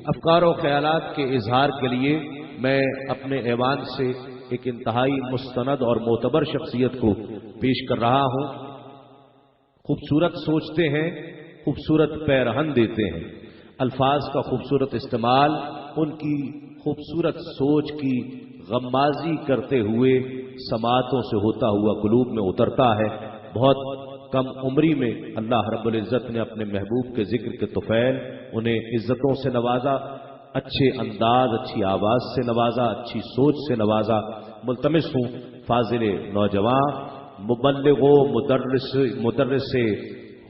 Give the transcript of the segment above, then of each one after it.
افکار و خیالات کے اظہار کے لیے میں اپنے ایوان سے ایک انتہائی مستند اور معتبر شخصیت کو پیش کر رہا ہوں۔ خوبصورت سوچتے ہیں، خوبصورت پیرہن دیتے ہیں۔ الفاظ کا خوبصورت استعمال ان کی خوبصورت سوچ کی غمازی کرتے ہوئے سماعتوں سے ہوتا ہوا قلوب میں اترتا ہے۔ بہت کم عمری میں اللہ رب العزت نے اپنے محبوب کے ذکر کے طفیل انہیں عزتوں سے نوازا، اچھے انداز، اچھی آواز سے نوازا، اچھی سوچ سے نوازا۔ ملتمس ہوں فاضل نوجوان، مبلغ و مدرس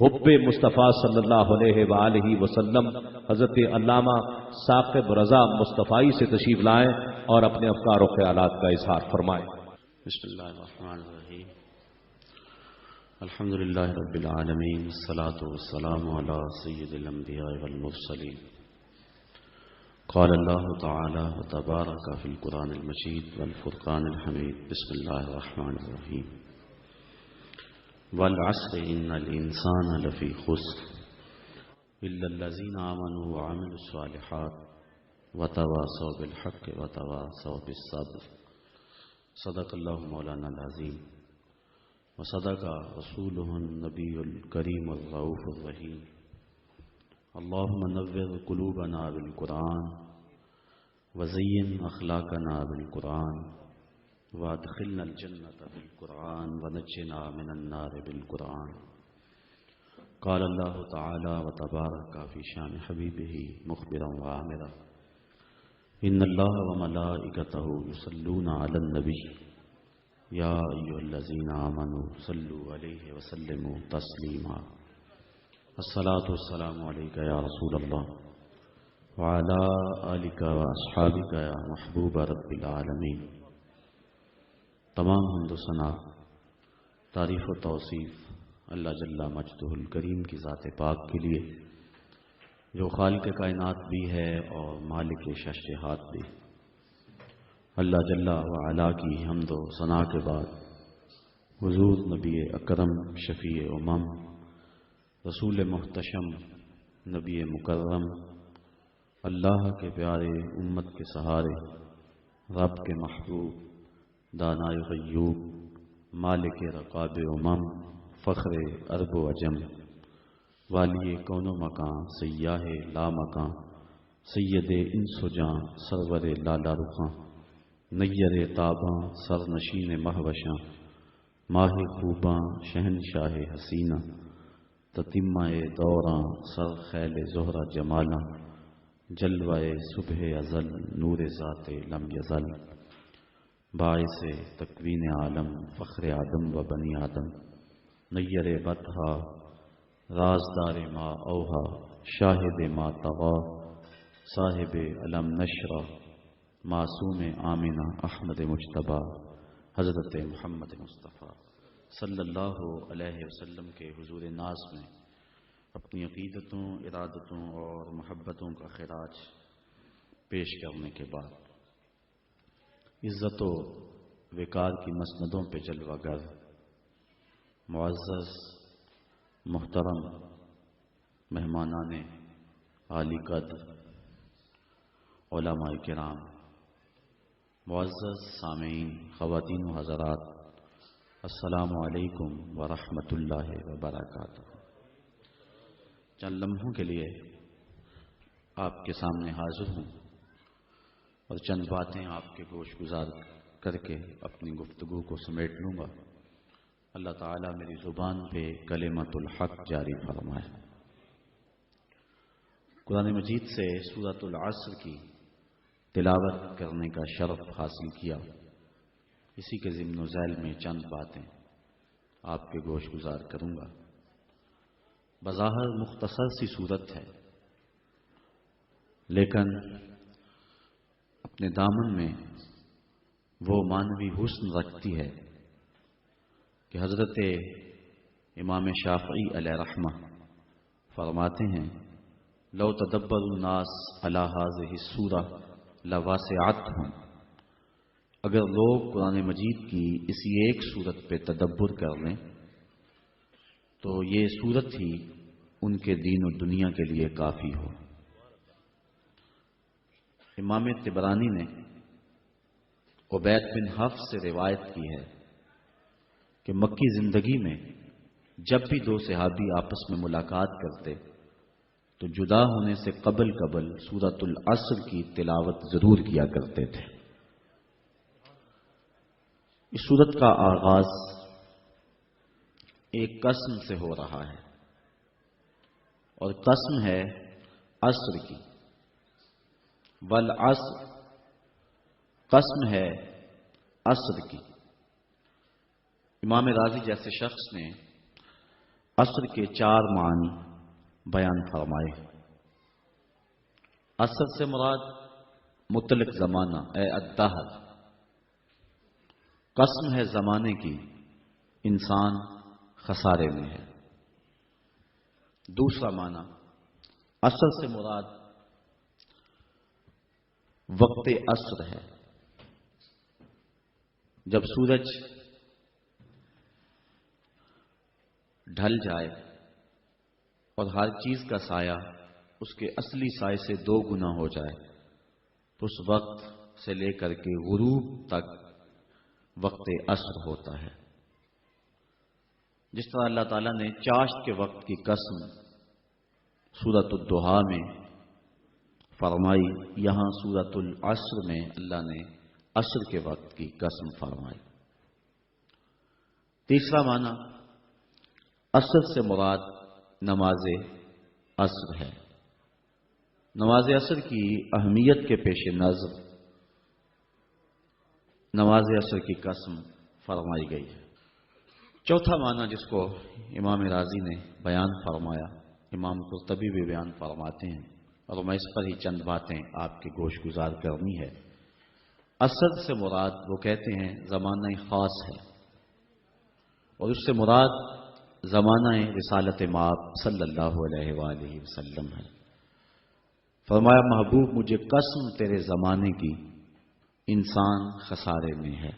حب مصطفیٰ صلی اللہ علیہ وآلہ وسلم حضرت علامہ ثاقب رضا مصطفائی سے تشریف لائیں اور اپنے افکار و خیالات کا اظہار فرمائیں۔ بسم اللہ الرحمن الرحیم، الحمد للہ رب العالمین، الصلاۃ والسلام علی سید الانبیاء والمرسلین۔ قال اللہ تعالی وتبارک فی القرآن المجید والفرقان الحمید۔ بسم اللہ الرحمن الرحیم، والعصر ان الانسان لفی خسر الا الذین آمنوا وعملوا الصالحات وتواصوا بالحق وتواصوا بالصبر۔ صدق اللہ مولانا العظیم وصدق رسولہ النبی الکریم الرؤوف الرحیم۔ اللہم نور قلوبنا بالقرآن وزین اخلاقنا بالقرآن وادخلنا الجنة بالقرآن ونجنا من النار بالقرآن۔ قال اللہ تعالی وتبارک فی شان حبیبہ مخبرا وعامرا، ان اللہ وملائکتہ یصلون علی النبی یا ایھا الذین آمنوا صلوا علیہ وسلموا تسلیما۔ الصلاۃ والسلام علیک یا رسول اللہ وعلی آلک واصحابک یا محبوب رب العالمین۔ تمام حمد و ثنا، تعریف و توصیف اللہ جل مجدہ الکریم کی ذات پاک کے لیے، جو خالق کائنات بھی ہے اور مالک ششہات بھی۔ اللہ جل وعلا کی حمد و ثنا کے بعد حضور نبی اکرم شفیع امم، رسول محتشم، نبی مکرم، اللہ کے پیارے، امت کے سہارے، رب کے محبوب، دانائے غیوب، مالک رقاب امم، فخر عرب و عجم، والی کون و مکان، سیاہ لا مکان، سید انس و جان، سرور لالا رخاں، نیر تاباں، سر نشین مہوشاں، ماہ خوباں، شہنشاہ حسینہ، تتمہ دوراں، سر خیل زہرہ جمالاں، جلوہ صبح ازل، نور ذات لم یزل، باعث تکوین عالم، فخر آدم و بنی آدم، نیر بطحا، رازدار ما اوہا، شاہد ما طغا، صاحب علم نشرہ، معصوم آمنہ، احمد مجتبیٰ، حضرت محمد مصطفیٰ صلی اللہ علیہ وسلم کے حضور ناز میں اپنی عقیدتوں، ارادتوں اور محبتوں کا خراج پیش کرنے کے بعد عزت و وقار کی مسندوں پہ جلوہ گر، معزز محترم مہمانان عالی قدر، علماء کرام، معزز سامعین، خواتین و حضرات، السلام علیکم ورحمۃ اللہ وبرکاتہ۔ چند لمحوں کے لیے آپ کے سامنے حاضر ہوں اور چند باتیں آپ کے گوش گزار کر کے اپنی گفتگو کو سمیٹ لوں گا۔ اللہ تعالیٰ میری زبان پہ کلمۃ الحق جاری فرمائے۔ قرآن مجید سے سورۃ العصر کی تلاوت کرنے کا شرف حاصل کیا، اسی کے ضمن و ذیل میں چند باتیں آپ کے گوش گزار کروں گا۔ بظاہر مختصر سی صورت ہے، لیکن اپنے دامن میں وہ معنوی حسن رکھتی ہے کہ حضرت امام شافعی علیہ رحمہ فرماتے ہیں، لو تدبر الناس علی ہذہ السورہ لواسعتہم، اگر لوگ قرآن مجید کی اسی ایک صورت پہ تدبر کر لیں تو یہ صورت ہی ان کے دین و دنیا کے لیے کافی ہو۔ امام طبرانی نے عبید بن حفص سے روایت کی ہے کہ مکی زندگی میں جب بھی دو صحابی آپس میں ملاقات کرتے تو جدا ہونے سے قبل سورۃ العصر کی تلاوت ضرور کیا کرتے تھے۔ اس سورت کا آغاز ایک قسم سے ہو رہا ہے، اور قسم ہے عصر کی، والعصر، قسم ہے عصر کی۔ امام راضی جیسے شخص نے عصر کے 4 معنی بیان فرمائے۔ عصر سے مراد مطلق زمانہ اے الدہر، قسم ہے زمانے کی، انسان خسارے میں ہے۔ دوسرا معنی، عصر سے مراد وقت عصر ہے، جب سورج ڈھل جائے اور ہر چیز کا سایہ اس کے اصلی سائے سے 2 گنا ہو جائے تو اس وقت سے لے کر کے غروب تک وقت عصر ہوتا ہے۔ جس طرح اللہ تعالیٰ نے چاشت کے وقت کی قسم سورۃ الضحیٰ میں فرمائی، یہاں سورۃ العصر میں اللہ نے عصر کے وقت کی قسم فرمائی۔ تیسرا معنی، عصر سے مراد نماز عصر ہے۔ نماز عصر کی اہمیت کے پیش نظر نماز عصر کی قسم فرمائی گئی ہے۔ چوتھا معنی جس کو امام راضی نے بیان فرمایا، امام قرطبی بھی بیان فرماتے ہیں، اور میں اس پر ہی چند باتیں آپ کے گوش گزار کرنی ہے۔ عصر سے مراد وہ کہتے ہیں زمانہ خاص ہے، اور اس سے مراد زمانہ رسالت مآب صلی اللہ علیہ وآلہ وسلم ہے۔ فرمایا محبوب مجھے قسم تیرے زمانے کی، انسان خسارے میں ہے۔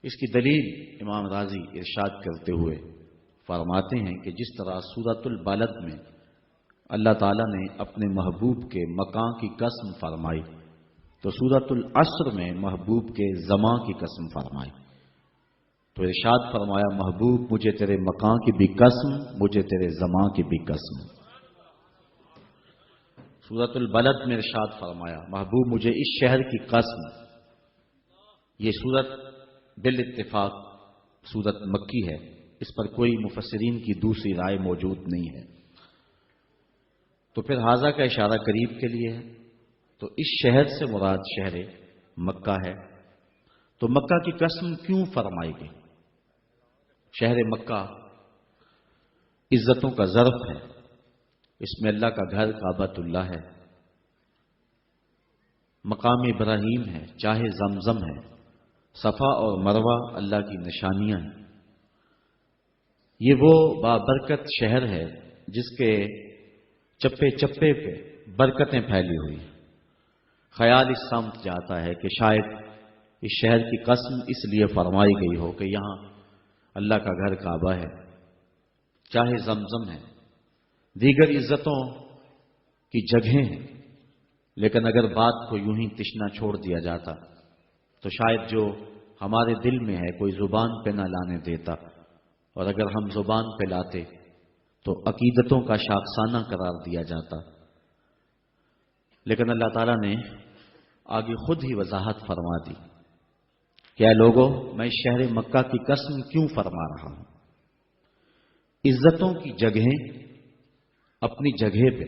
اس کی دلیل امام راضی ارشاد کرتے ہوئے فرماتے ہیں کہ جس طرح سورۃ البلد میں اللہ تعالیٰ نے اپنے محبوب کے مکان کی قسم فرمائی، تو سورۃ العصر میں محبوب کے زمان کی قسم فرمائی۔ تو ارشاد فرمایا محبوب مجھے تیرے مکان کی بھی قسم، مجھے تیرے زمان کی بھی قسم۔ سورۃ البلد میں ارشاد فرمایا محبوب مجھے اس شہر کی قسم۔ یہ سورت بالاتفاق سورت مکی ہے، اس پر کوئی مفسرین کی دوسری رائے موجود نہیں ہے۔ تو پھر حاذا کا اشارہ قریب کے لیے ہے، تو اس شہر سے مراد شہر مکہ ہے۔ تو مکہ کی قسم کیوں فرمائی گئی؟ شہر مکہ عزتوں کا ظرف ہے، اس میں اللہ کا گھر کعبۃ اللہ ہے، مقام ابراہیم ہے، چاہے زمزم ہے، صفا اور مروہ اللہ کی نشانیاں ہیں۔ یہ وہ بابرکت شہر ہے جس کے چپے چپے پہ برکتیں پھیلی ہوئی ہیں۔ خیال اس سمت جاتا ہے کہ شاید اس شہر کی قسم اس لیے فرمائی گئی ہو کہ یہاں اللہ کا گھر کعبہ ہے، چاہے زمزم ہے، دیگر عزتوں کی جگہیں ہیں۔ لیکن اگر بات کو یوں ہی تشنا چھوڑ دیا جاتا تو شاید جو ہمارے دل میں ہے کوئی زبان پہ نہ لانے دیتا، اور اگر ہم زبان پہ لاتے تو عقیدتوں کا شاخسانہ قرار دیا جاتا۔ لیکن اللہ تعالیٰ نے آگے خود ہی وضاحت فرما دی کہ اے لوگوں میں شہر مکہ کی قسم کیوں فرما رہا ہوں۔ عزتوں کی جگہیں اپنی جگہ پہ،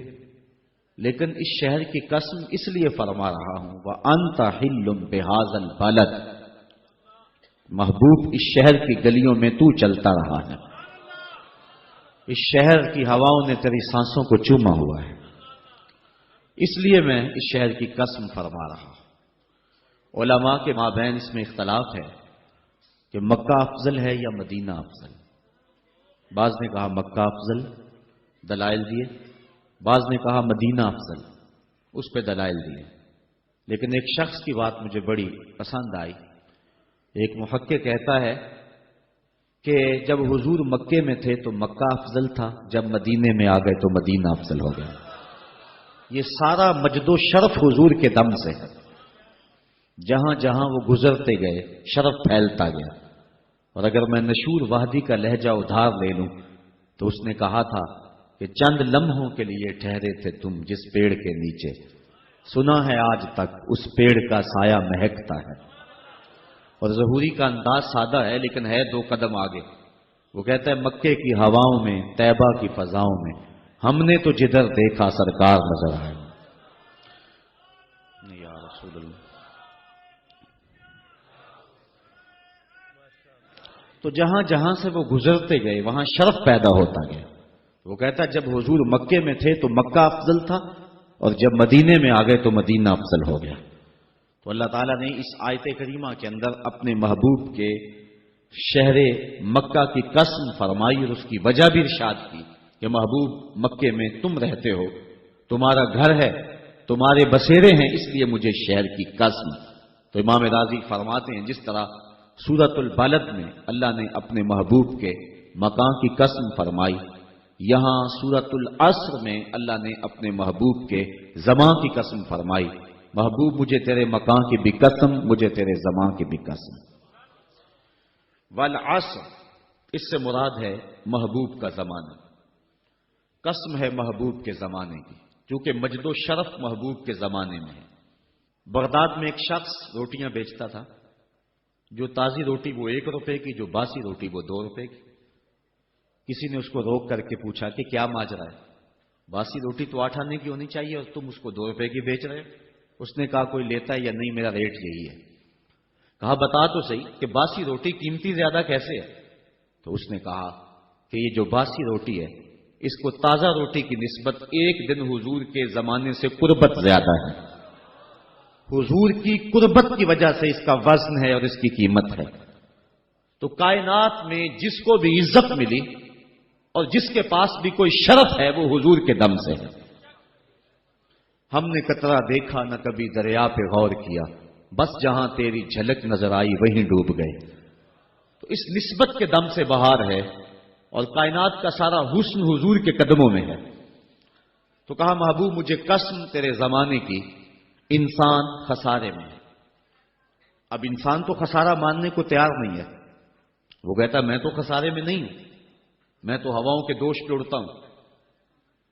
لیکن اس شہر کی قسم اس لیے فرما رہا ہوں وَأَنْتَ حِلٌّ بِهَذَا الْبَلَدِ، محبوب اس شہر کی گلیوں میں تو چلتا رہا ہے، اس شہر کی ہواؤں نے تیری سانسوں کو چوما ہوا ہے، اس لیے میں اس شہر کی قسم فرما رہا ہوں۔ علماء کے مابین اس میں اختلاف ہے کہ مکہ افضل ہے یا مدینہ افضل۔ بعض نے کہا مکہ افضل، دلائل دیے، بعض نے کہا مدینہ افضل، اس پہ دلائل دیے۔ لیکن ایک شخص کی بات مجھے بڑی پسند آئی۔ ایک محقق کہتا ہے کہ جب حضور مکے میں تھے تو مکہ افضل تھا، جب مدینے میں آ گئے تو مدینہ افضل ہو گیا۔ یہ سارا مجد و شرف حضور کے دم سے ہے. جہاں جہاں وہ گزرتے گئے شرف پھیلتا گیا. اور اگر میں نشور وحدی کا لہجہ ادھار لے لوں تو اس نے کہا تھا کہ چند لمحوں کے لیے ٹھہرے تھے تم جس پیڑ کے نیچے، سنا ہے آج تک اس پیڑ کا سایہ مہکتا ہے. اور ظہوری کا انداز سادہ ہے لیکن ہے 2 قدم آگے. وہ کہتا ہے مکے کی ہواؤں میں، طیبہ کی فضاؤں میں ہم نے تو جدھر دیکھا سرکار نظر آئے. یا رسول اللہ. تو جہاں جہاں سے وہ گزرتے گئے وہاں شرف پیدا ہوتا گیا. وہ کہتا ہے جب حضور مکے میں تھے تو مکہ افضل تھا، اور جب مدینے میں آ گئے تو مدینہ افضل ہو گیا. تو اللہ تعالیٰ نے اس آیت کریمہ کے اندر اپنے محبوب کے شہر مکہ کی قسم فرمائی اور اس کی وجہ بھی ارشاد کی کہ محبوب مکے میں تم رہتے ہو، تمہارا گھر ہے، تمہارے بسیرے ہیں، اس لیے مجھے شہر کی قسم. تو امام راضی فرماتے ہیں جس طرح سورۃ البلد میں اللہ نے اپنے محبوب کے مکان کی قسم فرمائی، یہاں سورۃ العصر میں اللہ نے اپنے محبوب کے زمان کی قسم فرمائی. محبوب مجھے تیرے مکان کی بھی قسم، مجھے تیرے زمان کی بھی قسم. والعصر اس سے مراد ہے محبوب کا زمانہ. قسم ہے محبوب کے زمانے کی، کیونکہ مجد و شرف محبوب کے زمانے میں ہے. بغداد میں ایک شخص روٹیاں بیچتا تھا. جو تازی روٹی وہ 1 روپے کی، جو باسی روٹی وہ 2 روپے کی. کسی نے اس کو روک کر کے پوچھا کہ کیا ماجرا ہے، باسی روٹی تو 8 آنے کی ہونی چاہیے اور تم اس کو 2 روپے کی بیچ رہے ہو. اس نے کہا کوئی لیتا ہے یا نہیں، میرا ریٹ یہی ہے. کہا بتا تو صحیح کہ باسی روٹی قیمتی زیادہ کیسے ہے؟ تو اس نے کہا کہ یہ جو باسی روٹی ہے اس کو تازہ روٹی کی نسبت 1 دن حضور کے زمانے سے قربت زیادہ ہے. حضور کی قربت کی وجہ سے اس کا وزن ہے اور اس کی قیمت ہے. تو کائنات میں جس کو بھی عزت ملی اور جس کے پاس بھی کوئی شرف ہے وہ حضور کے دم سے ہے. ہم نے قطرہ دیکھا نہ کبھی دریا پہ غور کیا، بس جہاں تیری جھلک نظر آئی وہیں ڈوب گئے. تو اس نسبت کے دم سے بہار ہے اور کائنات کا سارا حسن حضور کے قدموں میں ہے. تو کہا محبوب مجھے قسم تیرے زمانے کی، انسان خسارے میں ہے. اب انسان تو خسارہ ماننے کو تیار نہیں ہے. وہ کہتا میں تو خسارے میں نہیں ہوں، میں تو ہواؤں کے دوش پہ اڑتا ہوں،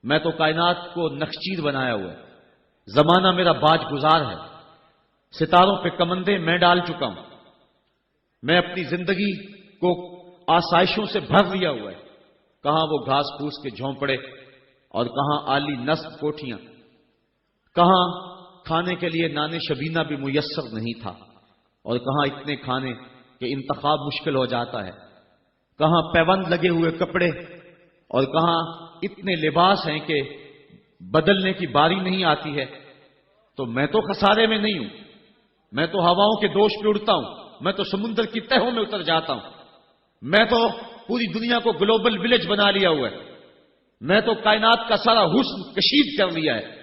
میں تو کائنات کو نخچیر بنایا ہوا ہے، زمانہ میرا باج گزار ہے، ستاروں پہ کمندے میں ڈال چکا ہوں، میں اپنی زندگی کو آسائشوں سے بھر لیا ہوا ہے. کہاں وہ گھاس پھوس کے جھونپڑے اور کہاں عالی نصب کوٹھیاں، کہاں کھانے کے لیے نان شبینہ بھی میسر نہیں تھا اور کہاں اتنے کھانے کہ انتخاب مشکل ہو جاتا ہے، کہاں پیوند لگے ہوئے کپڑے اور کہاں اتنے لباس ہیں کہ بدلنے کی باری نہیں آتی ہے. تو میں تو خسارے میں نہیں ہوں، میں تو ہواؤں کے دوش پہ اڑتا ہوں، میں تو سمندر کی تہوں میں اتر جاتا ہوں، میں تو پوری دنیا کو گلوبل ولیج بنا لیا ہوا ہے، میں تو کائنات کا سارا حسن کشید کر لیا ہے،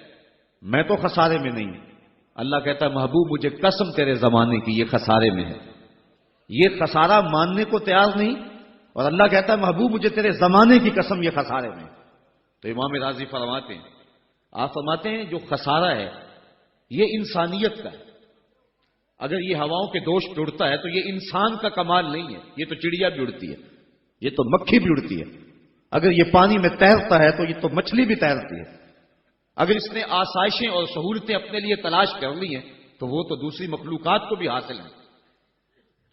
میں تو خسارے میں نہیں ہوں. اللہ کہتا ہے محبوب مجھے قسم تیرے زمانے کی یہ خسارے میں ہے. یہ خسارہ ماننے کو تیار نہیں اور اللہ کہتا ہے محبوب مجھے تیرے زمانے کی قسم یہ خسارے میں. تو امام راضی فرماتے ہیں، آپ فرماتے ہیں جو خسارہ ہے یہ انسانیت کا ہے. اگر یہ ہواؤں کے دوش پہ اڑتا ہے تو یہ انسان کا کمال نہیں ہے، یہ تو چڑیا بھی اڑتی ہے، یہ تو مکھی بھی اڑتی ہے. اگر یہ پانی میں تیرتا ہے تو یہ تو مچھلی بھی تیرتی ہے. اگر اس نے آسائشیں اور سہولتیں اپنے لیے تلاش کر لی ہیں تو وہ تو دوسری مخلوقات کو بھی حاصل ہیں.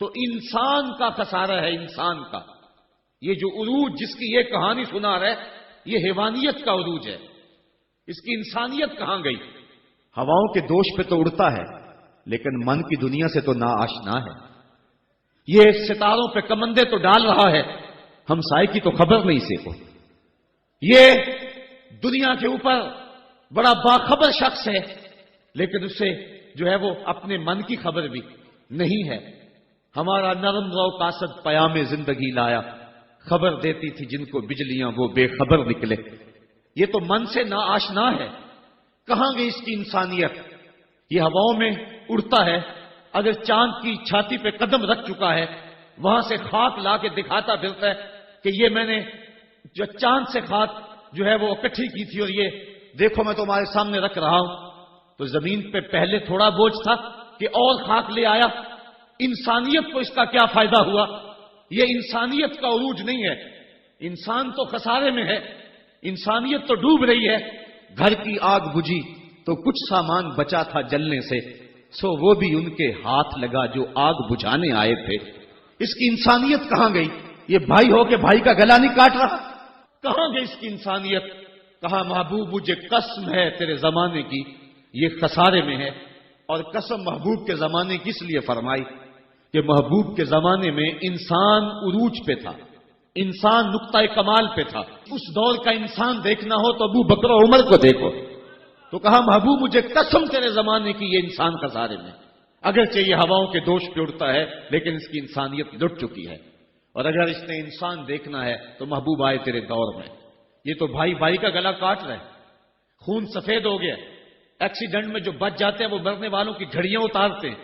تو انسان کا خسارہ ہے، انسان کا. یہ جو عروج جس کی یہ کہانی سنا رہے یہ حیوانیت کا عروج ہے، اس کی انسانیت کہاں گئی؟ ہواؤں کے دوش پہ تو اڑتا ہے لیکن من کی دنیا سے تو ناآشنا ہے. یہ ستاروں پہ کمندے تو ڈال رہا ہے، ہمسائے کی تو خبر نہیں سے کو. یہ دنیا کے اوپر بڑا باخبر شخص ہے لیکن اسے جو ہے وہ اپنے من کی خبر بھی نہیں ہے. ہمارا نرم رو قاصد پیام زندگی لایا، خبر دیتی تھی جن کو بجلیاں وہ بے خبر نکلے. یہ تو من سے ناآشنا ہے. کہاں گئی اس کی انسانیت؟ یہ ہواؤں میں اڑتا ہے، اگر چاند کی چھاتی پہ قدم رکھ چکا ہے وہاں سے خاک لا کے دکھاتا پھرتا ہے کہ یہ میں نے جو چاند سے خاک جو ہے وہ اکٹھی کی تھی اور یہ دیکھو میں تمہارے سامنے رکھ رہا ہوں، تو زمین پہ پہلے تھوڑا بوجھ تھا کہ اور خاک لے آیا۔ انسانیت کو اس کا کیا فائدہ ہوا؟ یہ انسانیت کا عروج نہیں ہے، انسان تو خسارے میں ہے، انسانیت تو ڈوب رہی ہے۔ گھر کی آگ بجھی تو کچھ سامان بچا تھا جلنے سے، سو وہ بھی ان کے ہاتھ لگا جو آگ بجھانے آئے تھے۔ اس کی انسانیت کہاں گئی؟ یہ بھائی ہو کے بھائی کا گلا نہیں کاٹ رہا، کہاں گئی اس کی انسانیت؟ کہا محبوب مجھے قسم ہے تیرے زمانے کی، یہ خسارے میں ہے۔ اور قسم محبوب کے زمانے کی اس لیے فرمائی کہ محبوب کے زمانے میں انسان عروج پہ تھا، انسان نقطۂ کمال پہ تھا۔ اس دور کا انسان دیکھنا ہو تو ابو بکر و عمر کو دیکھو۔ تو کہا محبوب مجھے قسم تیرے زمانے کی، یہ انسان خسارے میں، اگرچہ یہ ہواؤں کے دوش پہ اڑتا ہے لیکن اس کی انسانیت لٹ چکی ہے۔ اور اگر اس نے انسان دیکھنا ہے تو محبوب آئے تیرے دور میں۔ یہ تو بھائی بھائی کا گلا کاٹ رہے، خون سفید ہو گیا، ایکسیڈنٹ میں جو بچ جاتے ہیں وہ مرنے والوں کی جھڑیاں اتارتے ہیں۔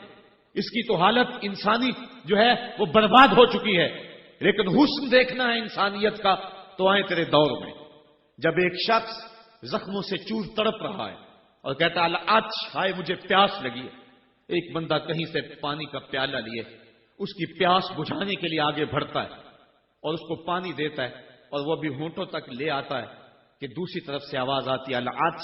اس کی تو حالت انسانی جو ہے وہ برباد ہو چکی ہے، لیکن حسن دیکھنا ہے انسانیت کا تو آئے تیرے دور میں۔ جب ایک شخص زخموں سے چور تڑپ رہا ہے اور کہتا ہے آج ہائے مجھے پیاس لگی ہے، ایک بندہ کہیں سے پانی کا پیالہ لیے اس کی پیاس بجھانے کے لیے آگے بڑھتا ہے اور اس کو پانی دیتا ہے، اور وہ بھی ہونٹوں تک لے آتا ہے کہ دوسری طرف سے آواز آتی ہے آج،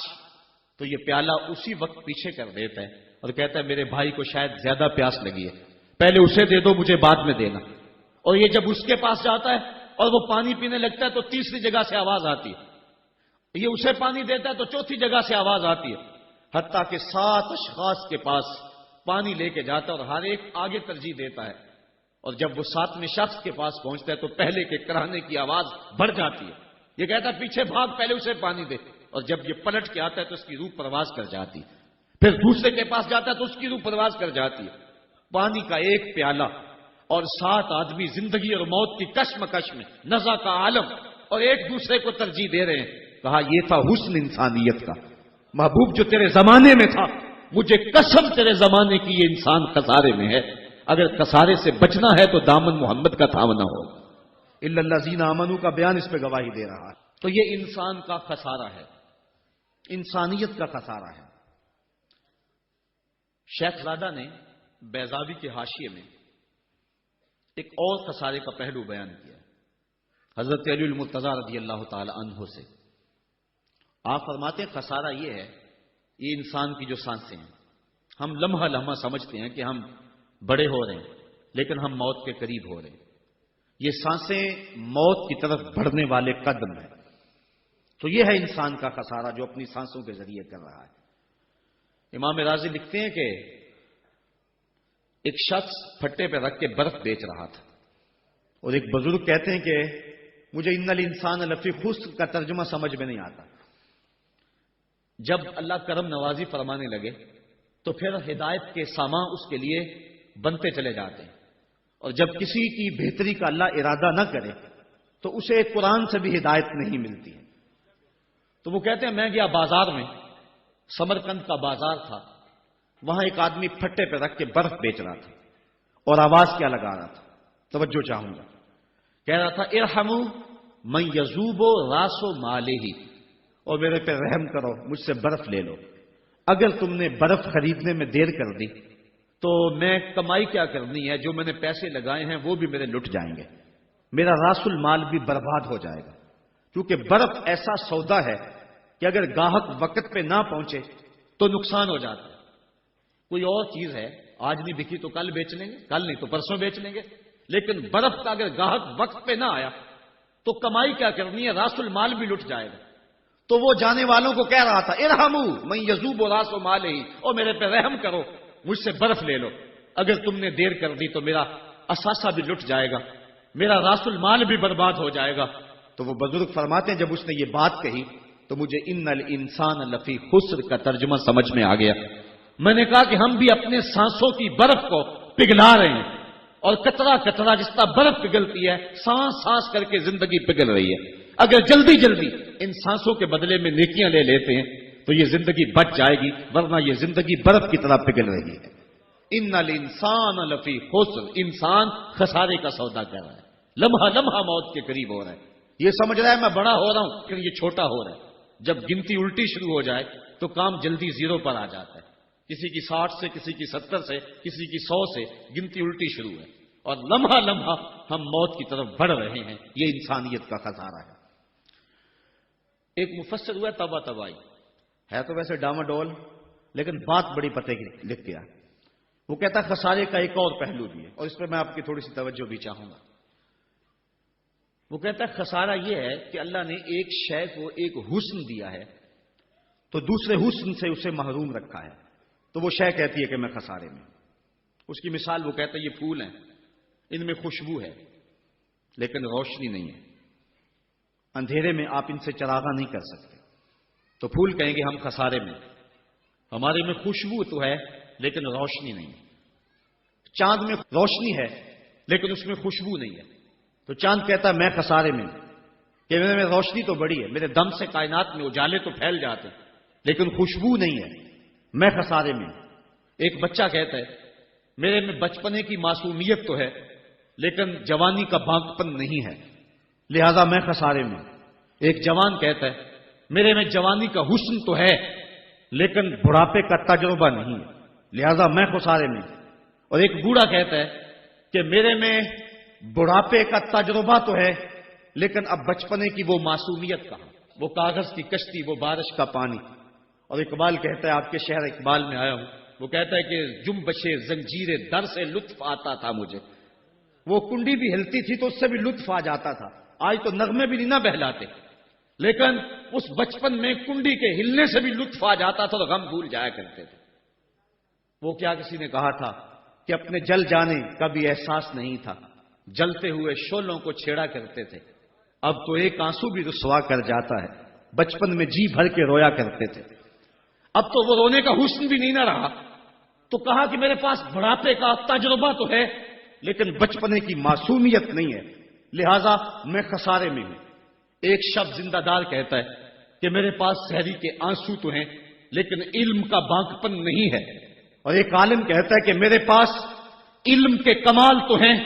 تو یہ پیالہ اسی وقت پیچھے کر دیتا ہے اور کہتا ہے میرے بھائی کو شاید زیادہ پیاس لگی ہے، پہلے اسے دے دو مجھے بعد میں دینا۔ اور یہ جب اس کے پاس جاتا ہے اور وہ پانی پینے لگتا ہے تو تیسری جگہ سے آواز آتی ہے، یہ اسے پانی دیتا ہے تو چوتھی جگہ سے آواز آتی ہے، حتیٰ کہ 7 اشخاص کے پاس پانی لے کے جاتا ہے اور ہر ایک آگے ترجیح دیتا ہے۔ اور جب وہ 7ویں شخص کے پاس پہنچتا ہے تو پہلے کے کرانے کی آواز بڑھ جاتی ہے، یہ کہتا ہے پیچھے بھاگ پہلے اسے پانی دے، اور جب یہ پلٹ کے آتا ہے تو اس کی روح پرواز کر جاتی ہے۔ پھر دوسرے کے پاس جاتا ہے تو اس کی روح پرواز کر جاتی ہے۔ پانی کا ایک پیالہ اور 7 آدمی زندگی اور موت کی کشمکش میں، نزا کا عالم، اور ایک دوسرے کو ترجیح دے رہے ہیں۔ کہا یہ تھا حسن انسانیت کا۔ محبوب جو تیرے زمانے میں تھا، مجھے قسم تیرے زمانے کی یہ انسان خسارے میں ہے، اگر خسارے سے بچنا ہے تو دامن محمد کا تھامنا ہو۔ الا الذین آمنوا کا بیان اس پہ گواہی دے رہا ہے۔ تو یہ انسان کا خسارہ ہے، انسانیت کا خسارہ ہے۔ شیخ زادہ نے بیضاوی کے حاشیے میں ایک اور خسارے کا پہلو بیان کیا حضرت علی المرتضیٰ رضی اللہ تعالی عنہ سے۔ آپ فرماتے ہیں خسارہ یہ ہے، یہ انسان کی جو سانسیں ہیں، ہم لمحہ لمحہ سمجھتے ہیں کہ ہم بڑے ہو رہے ہیں لیکن ہم موت کے قریب ہو رہے ہیں۔ یہ سانسیں موت کی طرف بڑھنے والے قدم ہیں۔ تو یہ ہے انسان کا خسارہ جو اپنی سانسوں کے ذریعے کر رہا ہے۔ امام راضی لکھتے ہیں کہ ایک شخص پھٹے پہ رکھ کے برف بیچ رہا تھا، اور ایک بزرگ کہتے ہیں کہ مجھے ان الانسان لفی خسر کا ترجمہ سمجھ میں نہیں آتا۔ جب اللہ کرم نوازی فرمانے لگے تو پھر ہدایت کے سامان اس کے لیے بنتے چلے جاتے ہیں، اور جب کسی کی بہتری کا اللہ ارادہ نہ کرے تو اسے قرآن سے بھی ہدایت نہیں ملتی ہے۔ تو وہ کہتے ہیں میں گیا بازار میں، سمرقند کا بازار تھا، وہاں ایک آدمی پھٹے پہ رکھ کے برف بیچ رہا تھا، اور آواز کیا لگا رہا تھا، توجہ چاہوں گا، کہہ رہا تھا ارحموا من یذوب راس مالہ، اور میرے پہ رحم کرو، مجھ سے برف لے لو، اگر تم نے برف خریدنے میں دیر کر دی تو میں کمائی کیا کرنی ہے، جو میں نے پیسے لگائے ہیں وہ بھی میرے لٹ جائیں گے، میرا راس المال بھی برباد ہو جائے گا، کیونکہ برف ایسا سودا ہے کہ اگر گاہک وقت پہ نہ پہنچے تو نقصان ہو جاتا ہے۔ کوئی اور چیز ہے آج نہیں بکی تو کل بیچ لیں گے، کل نہیں تو پرسوں بیچ لیں گے، لیکن برف کا اگر گاہک وقت پہ نہ آیا تو کمائی کیا کرنی ہے، راس المال بھی لٹ جائے گا۔ تو وہ جانے والوں کو کہہ رہا تھا ارحموا من یذوب راس مالہ، اور میرے پہ رحم کرو، مجھ سے برف لے لو، اگر تم نے دیر کر دی تو میرا اثاثہ بھی لٹ جائے گا، میرا راس المال بھی برباد ہو جائے گا۔ تو وہ بزرگ فرماتے ہیں جب اس نے یہ بات کہی تو مجھے ان الانسان لفی خسر کا ترجمہ سمجھ میں آ گیا۔ میں نے کہا کہ ہم بھی اپنے سانسوں کی برف کو پگھلا رہے ہیں، اور قطرہ قطرہ جس طرح برف پگھلتی ہے، سانس سانس کر کے زندگی پگھل رہی ہے۔ اگر جلدی جلدی ان سانسوں کے بدلے میں نیکیاں لے لیتے ہیں تو یہ زندگی بچ جائے گی، ورنہ یہ زندگی برف کی طرح پگھل رہی ہے۔ ان الانسان لفی خسر، انسان خسارے کا سودا کر رہا ہے، لمحہ لمحہ موت کے قریب ہو رہا ہے، یہ سمجھ رہا ہے میں بڑا ہو رہا ہوں لیکن یہ چھوٹا ہو رہا ہے۔ جب گنتی الٹی شروع ہو جائے تو کام جلدی زیرو پر آ جاتا ہے. کسی کی 60 سے، کسی کی 70 سے، کسی کی 100 سے گنتی الٹی شروع ہے اور لمحہ لمحہ ہم موت کی طرف بڑھ رہے ہیں. یہ انسانیت کا خسارہ ہے. ایک مفسر ہوا تبا تبائی ہے تو ویسے ڈاماڈول، لیکن بات بڑی پتے کی لکھ گیا. وہ کہتا ہے خسارے کا ایک اور پہلو بھی ہے، اور اس پہ میں آپ کی تھوڑی سی توجہ بھی چاہوں گا. وہ کہتا ہے خسارہ یہ ہے کہ اللہ نے ایک شے کو ایک حسن دیا ہے تو دوسرے حسن سے اسے محروم رکھا ہے، تو وہ شے کہتی ہے کہ میں خسارے میں. اس کی مثال وہ کہتا ہے یہ پھول ہیں، ان میں خوشبو ہے لیکن روشنی نہیں ہے. اندھیرے میں آپ ان سے چراغاں نہیں کر سکتے. تو پھول کہیں گے ہم خسارے میں، ہمارے میں خوشبو تو ہے لیکن روشنی نہیں ہے. چاند میں روشنی ہے لیکن اس میں خوشبو نہیں ہے. تو چاند کہتا ہے میں خسارے میں کہ میرے میں روشنی تو بڑی ہے، میرے دم سے کائنات میں اجالے تو پھیل جاتے لیکن خوشبو نہیں ہے، میں خسارے میں. ایک بچہ کہتا ہے میرے میں بچپنے کی معصومیت تو ہے لیکن جوانی کا بانکپن نہیں ہے، لہذا میں خسارے میں. ایک جوان کہتا ہے میرے میں جوانی کا حسن تو ہے لیکن بڑھاپے کا تجربہ نہیں ہے، لہذا میں خسارے میں. اور ایک بوڑھا کہتا ہے کہ میرے میں بڑھاپے کا تجربہ تو ہے لیکن اب بچپنے کی وہ معصومیت کہاں، وہ کاغذ کی کشتی، وہ بارش کا پانی. اور اقبال کہتا ہے، آپ کے شہر اقبال میں آیا ہوں، وہ کہتا ہے کہ جنبش زنجیر در سے لطف آتا تھا مجھے. وہ کنڈی بھی ہلتی تھی تو اس سے بھی لطف آ جاتا تھا. آج تو نغمے بھی نہیں نہ بہلاتے، لیکن اس بچپن میں کنڈی کے ہلنے سے بھی لطف آ جاتا تھا تو غم بھول جایا کرتے تھے. وہ کیا کسی نے کہا تھا کہ اپنے جل جانے کا بھی احساس نہیں تھا، جلتے ہوئے شعلوں کو چھیڑا کرتے تھے. اب تو ایک آنسو بھی رسوا کر جاتا ہے، بچپن میں جی بھر کے رویا کرتے تھے. اب تو وہ رونے کا حسن بھی نہیں نہ رہا. تو کہا کہ میرے پاس بڑھاپے کا تجربہ تو ہے لیکن بچپنے کی معصومیت نہیں ہے، لہذا میں خسارے میں ہوں. ایک شب زندہ دار کہتا ہے کہ میرے پاس سحری کے آنسو تو ہیں لیکن علم کا بانکپن نہیں ہے. اور ایک عالم کہتا ہے کہ میرے پاس علم کے کمال تو ہیں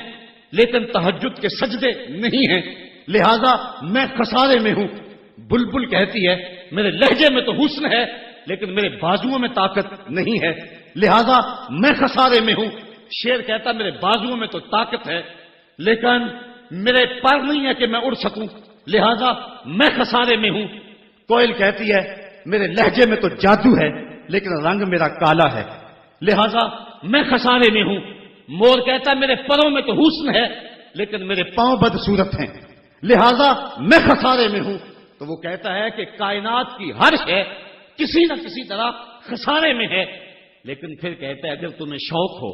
لیکن تہجد کے سجدے نہیں ہیں، لہذا میں خسارے میں ہوں. بلبل کہتی ہے میرے لہجے میں تو حسن ہے لیکن میرے بازوؤں میں طاقت نہیں ہے، لہذا میں خسارے میں ہوں. شیر کہتا میرے بازوؤں میں تو طاقت ہے لیکن میرے پر نہیں ہے کہ میں اڑ سکوں، لہذا میں خسارے میں ہوں. کوئل کہتی ہے میرے لہجے میں تو جادو ہے لیکن رنگ میرا کالا ہے، لہذا میں خسارے میں ہوں. مور کہتا ہے میرے پروں میں تو حسن ہے لیکن میرے پاؤں بدصورت ہیں، لہذا میں خسارے میں ہوں. تو وہ کہتا ہے کہ کائنات کی ہر شے کسی نہ کسی طرح خسارے میں ہے. لیکن پھر کہتا ہے اگر تمہیں شوق ہو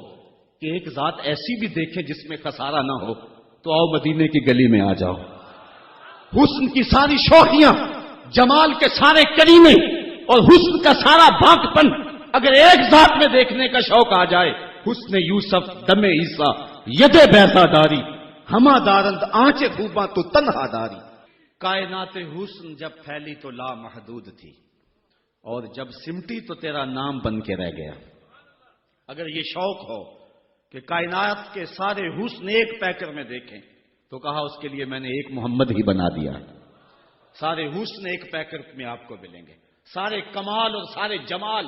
کہ ایک ذات ایسی بھی دیکھے جس میں خسارہ نہ ہو تو آؤ مدینے کی گلی میں آ جاؤ. حسن کی ساری شوخیاں، جمال کے سارے کریمے اور حسن کا سارا بھاگپن اگر ایک ذات میں دیکھنے کا شوق آ جائے، حسن یوسف دم عیسیٰ ید بیضا داری ہما دارند آنچ خوباں تو تنہا داری. کائنات حسن جب پھیلی تو لا محدود تھی اور جب سمٹی تو تیرا نام بن کے رہ گیا. اگر یہ شوق ہو کہ کائنات کے سارے حسن ایک پیکر میں دیکھیں تو کہا اس کے لیے میں نے ایک محمد ہی بنا دیا. سارے حسن ایک پیکر میں آپ کو ملیں گے، سارے کمال اور سارے جمال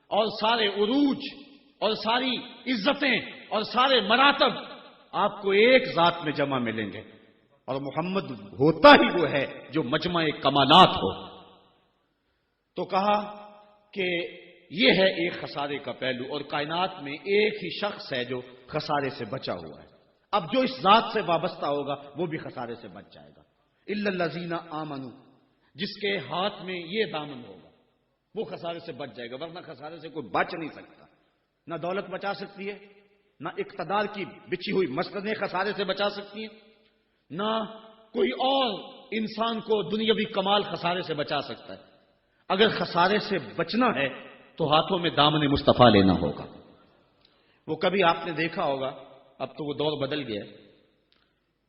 اور سارے عروج اور ساری عزتیں اور سارے مراتب آپ کو ایک ذات میں جمع ملیں گے. اور محمد ہوتا ہی وہ ہے جو مجمع کمالات ہو. تو کہا کہ یہ ہے ایک خسارے کا پہلو، اور کائنات میں ایک ہی شخص ہے جو خسارے سے بچا ہوا ہے. اب جو اس ذات سے وابستہ ہوگا وہ بھی خسارے سے بچ جائے گا. الا الذین آمنوا، جس کے ہاتھ میں یہ دامن ہوگا وہ خسارے سے بچ جائے گا، ورنہ خسارے سے کوئی بچ نہیں سکتا. نہ دولت بچا سکتی ہے، نہ اقتدار کی بچھی ہوئی مسندیں خسارے سے بچا سکتی ہیں، نہ کوئی اور انسان کو دنیاوی کمال خسارے سے بچا سکتا ہے. اگر خسارے سے بچنا ہے تو ہاتھوں میں دامن مصطفیٰ لینا ہوگا. وہ کبھی آپ نے دیکھا ہوگا، اب تو وہ دور بدل گیا،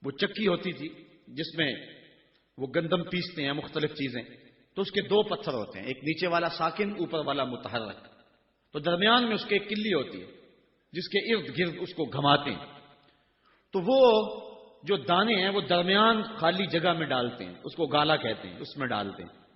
وہ چکی ہوتی تھی جس میں وہ گندم پیستے ہیں، مختلف چیزیں، تو اس کے دو پتھر ہوتے ہیں، ایک نیچے والا ساکن، اوپر والا متحرک. تو درمیان میں اس کے ایک کلی ہوتی ہے جس کے ارد گرد اس کو گھماتے ہیں. تو وہ جو دانے ہیں وہ درمیان خالی جگہ میں ڈالتے ہیں، اس کو گالا کہتے ہیں، اس میں ڈالتے ہیں،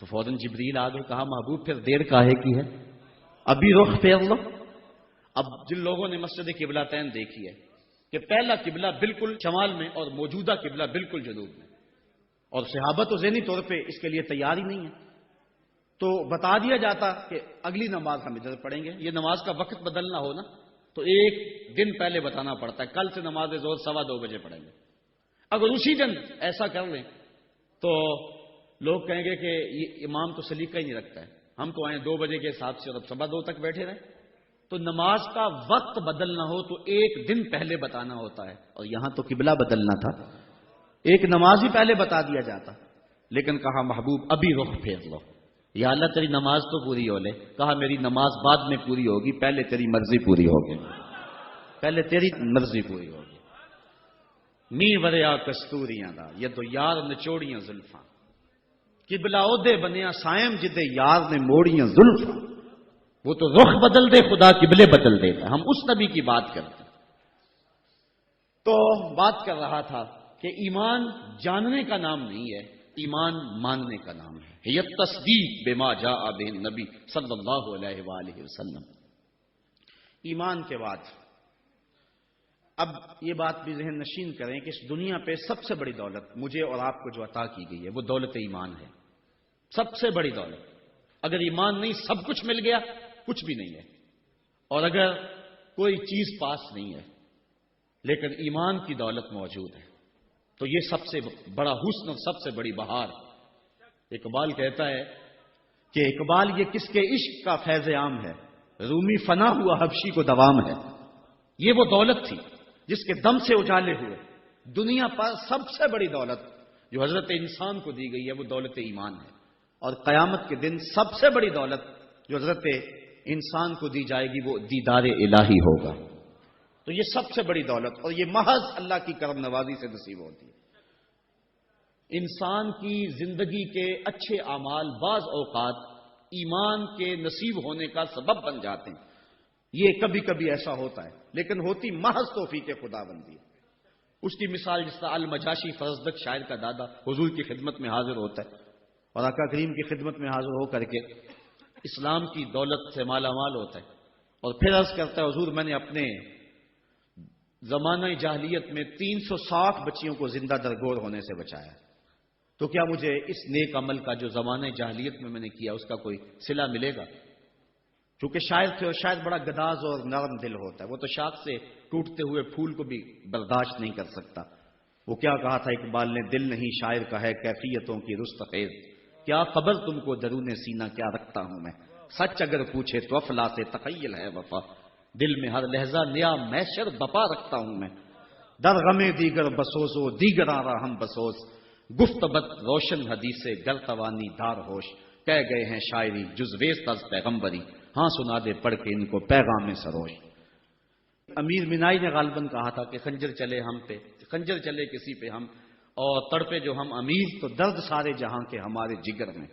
تو فوراً جبریل آ گئے، کہا محبوب پھر دیر کاہے کی ہے، ابھی رخ پھیر لو۔ اب جن لوگوں نے مسجد قبلتین دیکھی ہے کہ پہلا قبلہ بالکل شمال میں اور موجودہ قبلہ بالکل جنوب میں، اور صحابہ تو ذہنی طور پہ اس کے لیے تیار ہی نہیں ہے، تو بتا دیا جاتا کہ اگلی نماز ہم ادھر پڑھیں گے۔ یہ نماز کا وقت بدلنا ہو نا تو ایک دن پہلے بتانا پڑتا ہے، کل سے نماز ظہر 2:15 بجے پڑھیں گے۔ اگر اسی دن ایسا کر لیں تو لوگ کہیں گے کہ یہ امام تو سلیقہ ہی نہیں رکھتا ہے، ہم تو آئے 2 بجے کے حساب سے اور اب 2:15 تک بیٹھے رہیں۔ تو نماز کا وقت بدلنا ہو تو ایک دن پہلے بتانا ہوتا ہے، اور یہاں تو قبلہ بدلنا تھا، ایک نماز ہی پہلے بتا دیا جاتا، لیکن کہا محبوب ابھی رخ پھیر لو، یا اللہ تیری نماز تو پوری ہو لے۔ کہا میری نماز بعد میں پوری ہوگی، پہلے تیری مرضی پوری ہوگی، پہلے تیری مرضی پوری ہوگی۔ می وریا کستوریاں دا یہ تو یار نچوڑیاں زلفاں، قبلہ عہدے بنیا سائم جدے یار نے موڑیاں زلفاں۔ وہ تو رخ بدل دے خدا قبلے بدل دیتا، ہم اس نبی کی بات کرتے ہیں۔ تو بات کر رہا تھا کہ ایمان جاننے کا نام نہیں ہے، ایمان ماننے کا نام ہے۔ یہ تصدیق بما جاء بہ النبی صلی اللہ علیہ وآلہ وسلم۔ ایمان کے بعد اب یہ بات بھی ذہن نشین کریں کہ اس دنیا پہ سب سے بڑی دولت مجھے اور آپ کو جو عطا کی گئی ہے وہ دولت ایمان ہے، سب سے بڑی دولت۔ اگر ایمان نہیں سب کچھ مل گیا کچھ بھی نہیں ہے، اور اگر کوئی چیز پاس نہیں ہے لیکن ایمان کی دولت موجود ہے تو یہ سب سے بڑا حسن اور سب سے بڑی بہار۔ اقبال کہتا ہے کہ اقبال یہ کس کے عشق کا فیض عام ہے، رومی فنا ہوا حبشی کو دوام ہے۔ یہ وہ دولت تھی جس کے دم سے اجالے ہوئے دنیا پر سب سے بڑی دولت جو حضرت انسان کو دی گئی ہے وہ دولت ایمان ہے، اور قیامت کے دن سب سے بڑی دولت جو حضرت انسان کو دی جائے گی وہ دیدار الہی ہوگا۔ تو یہ سب سے بڑی دولت، اور یہ محض اللہ کی کرم نوازی سے نصیب ہوتی ہے۔ انسان کی زندگی کے اچھے اعمال بعض اوقات ایمان کے نصیب ہونے کا سبب بن جاتے ہیں، یہ کبھی کبھی ایسا ہوتا ہے، لیکن ہوتی محض توفیق خدا بندی ہے۔ اس کی مثال جس طرح المجاشی فرزدق شاعر کا دادا حضور کی خدمت میں حاضر ہوتا ہے اور آقا کریم کی خدمت میں حاضر ہو کر کے اسلام کی دولت سے مالا مال ہوتا ہے، اور پھر عرض کرتا ہے حضور میں نے اپنے زمانہ جاہلیت میں 360 بچیوں کو زندہ درگور ہونے سے بچایا، تو کیا مجھے اس نیک عمل کا جو زمانہ جاہلیت میں نے کیا اس کا کوئی صلہ ملے گا؟ چونکہ شاعر تھے اور شاید بڑا گداز اور نرم دل ہوتا ہے، وہ تو شاخ سے ٹوٹتے ہوئے پھول کو بھی برداشت نہیں کر سکتا۔ وہ کیا کہا تھا اقبال نے، دل نہیں شاعر کا ہے کیفیتوں کی رستخیز، کیا خبر تم کو درون سینہ کیا رکھتا ہوں میں، سچ اگر پوچھے تو افلا سے تخیل ہے وفا، دل میں ہر لہجہ نیا میشر بپا رکھتا ہوں میں، در غمے دیگر بسوزو دیگر آرا ہم بسوز، گفت بت روشن حدیث گر توانی دار ہوش، کہہ گئے ہیں شاعری جزویز تز پیغمبری، ہاں سنا دے پڑھ کے ان کو پیغام سروش۔ امیر منائی نے غالباً کہا تھا کہ خنجر چلے ہم پہ، خنجر چلے کسی پہ ہم، اور تڑپے جو ہم امیر تو درد سارے جہاں کے ہمارے جگر میں۔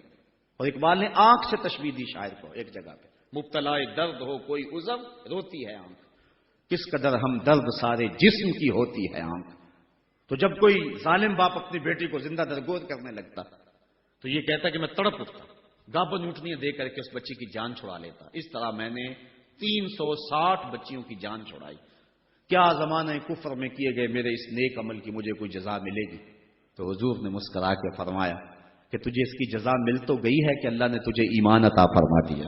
اور اقبال نے آنکھ سے تشبیہ دی شاعر کو ایک جگہ پہ، مبتلا درد ہو کوئی عذر روتی ہے آنکھ، کس قدر ہم درد سارے جسم کی ہوتی ہے آنکھ۔ تو جب کوئی ظالم باپ اپنی بیٹی کو زندہ درگور کرنے لگتا تو یہ کہتا کہ میں تڑپ اٹھتا، گابن اونٹنیاں دے کر کے اس بچی کی جان چھڑا لیتا۔ اس طرح میں نے 360 بچیوں کی جان چھڑائی، کیا زمانہ کفر میں کیے گئے میرے اس نیک عمل کی مجھے کوئی جزا ملے گی؟ تو حضور نے مسکرا کے فرمایا کہ تجھے اس کی جزا مل تو گئی ہے کہ اللہ نے تجھے ایمان عطا فرما دیا۔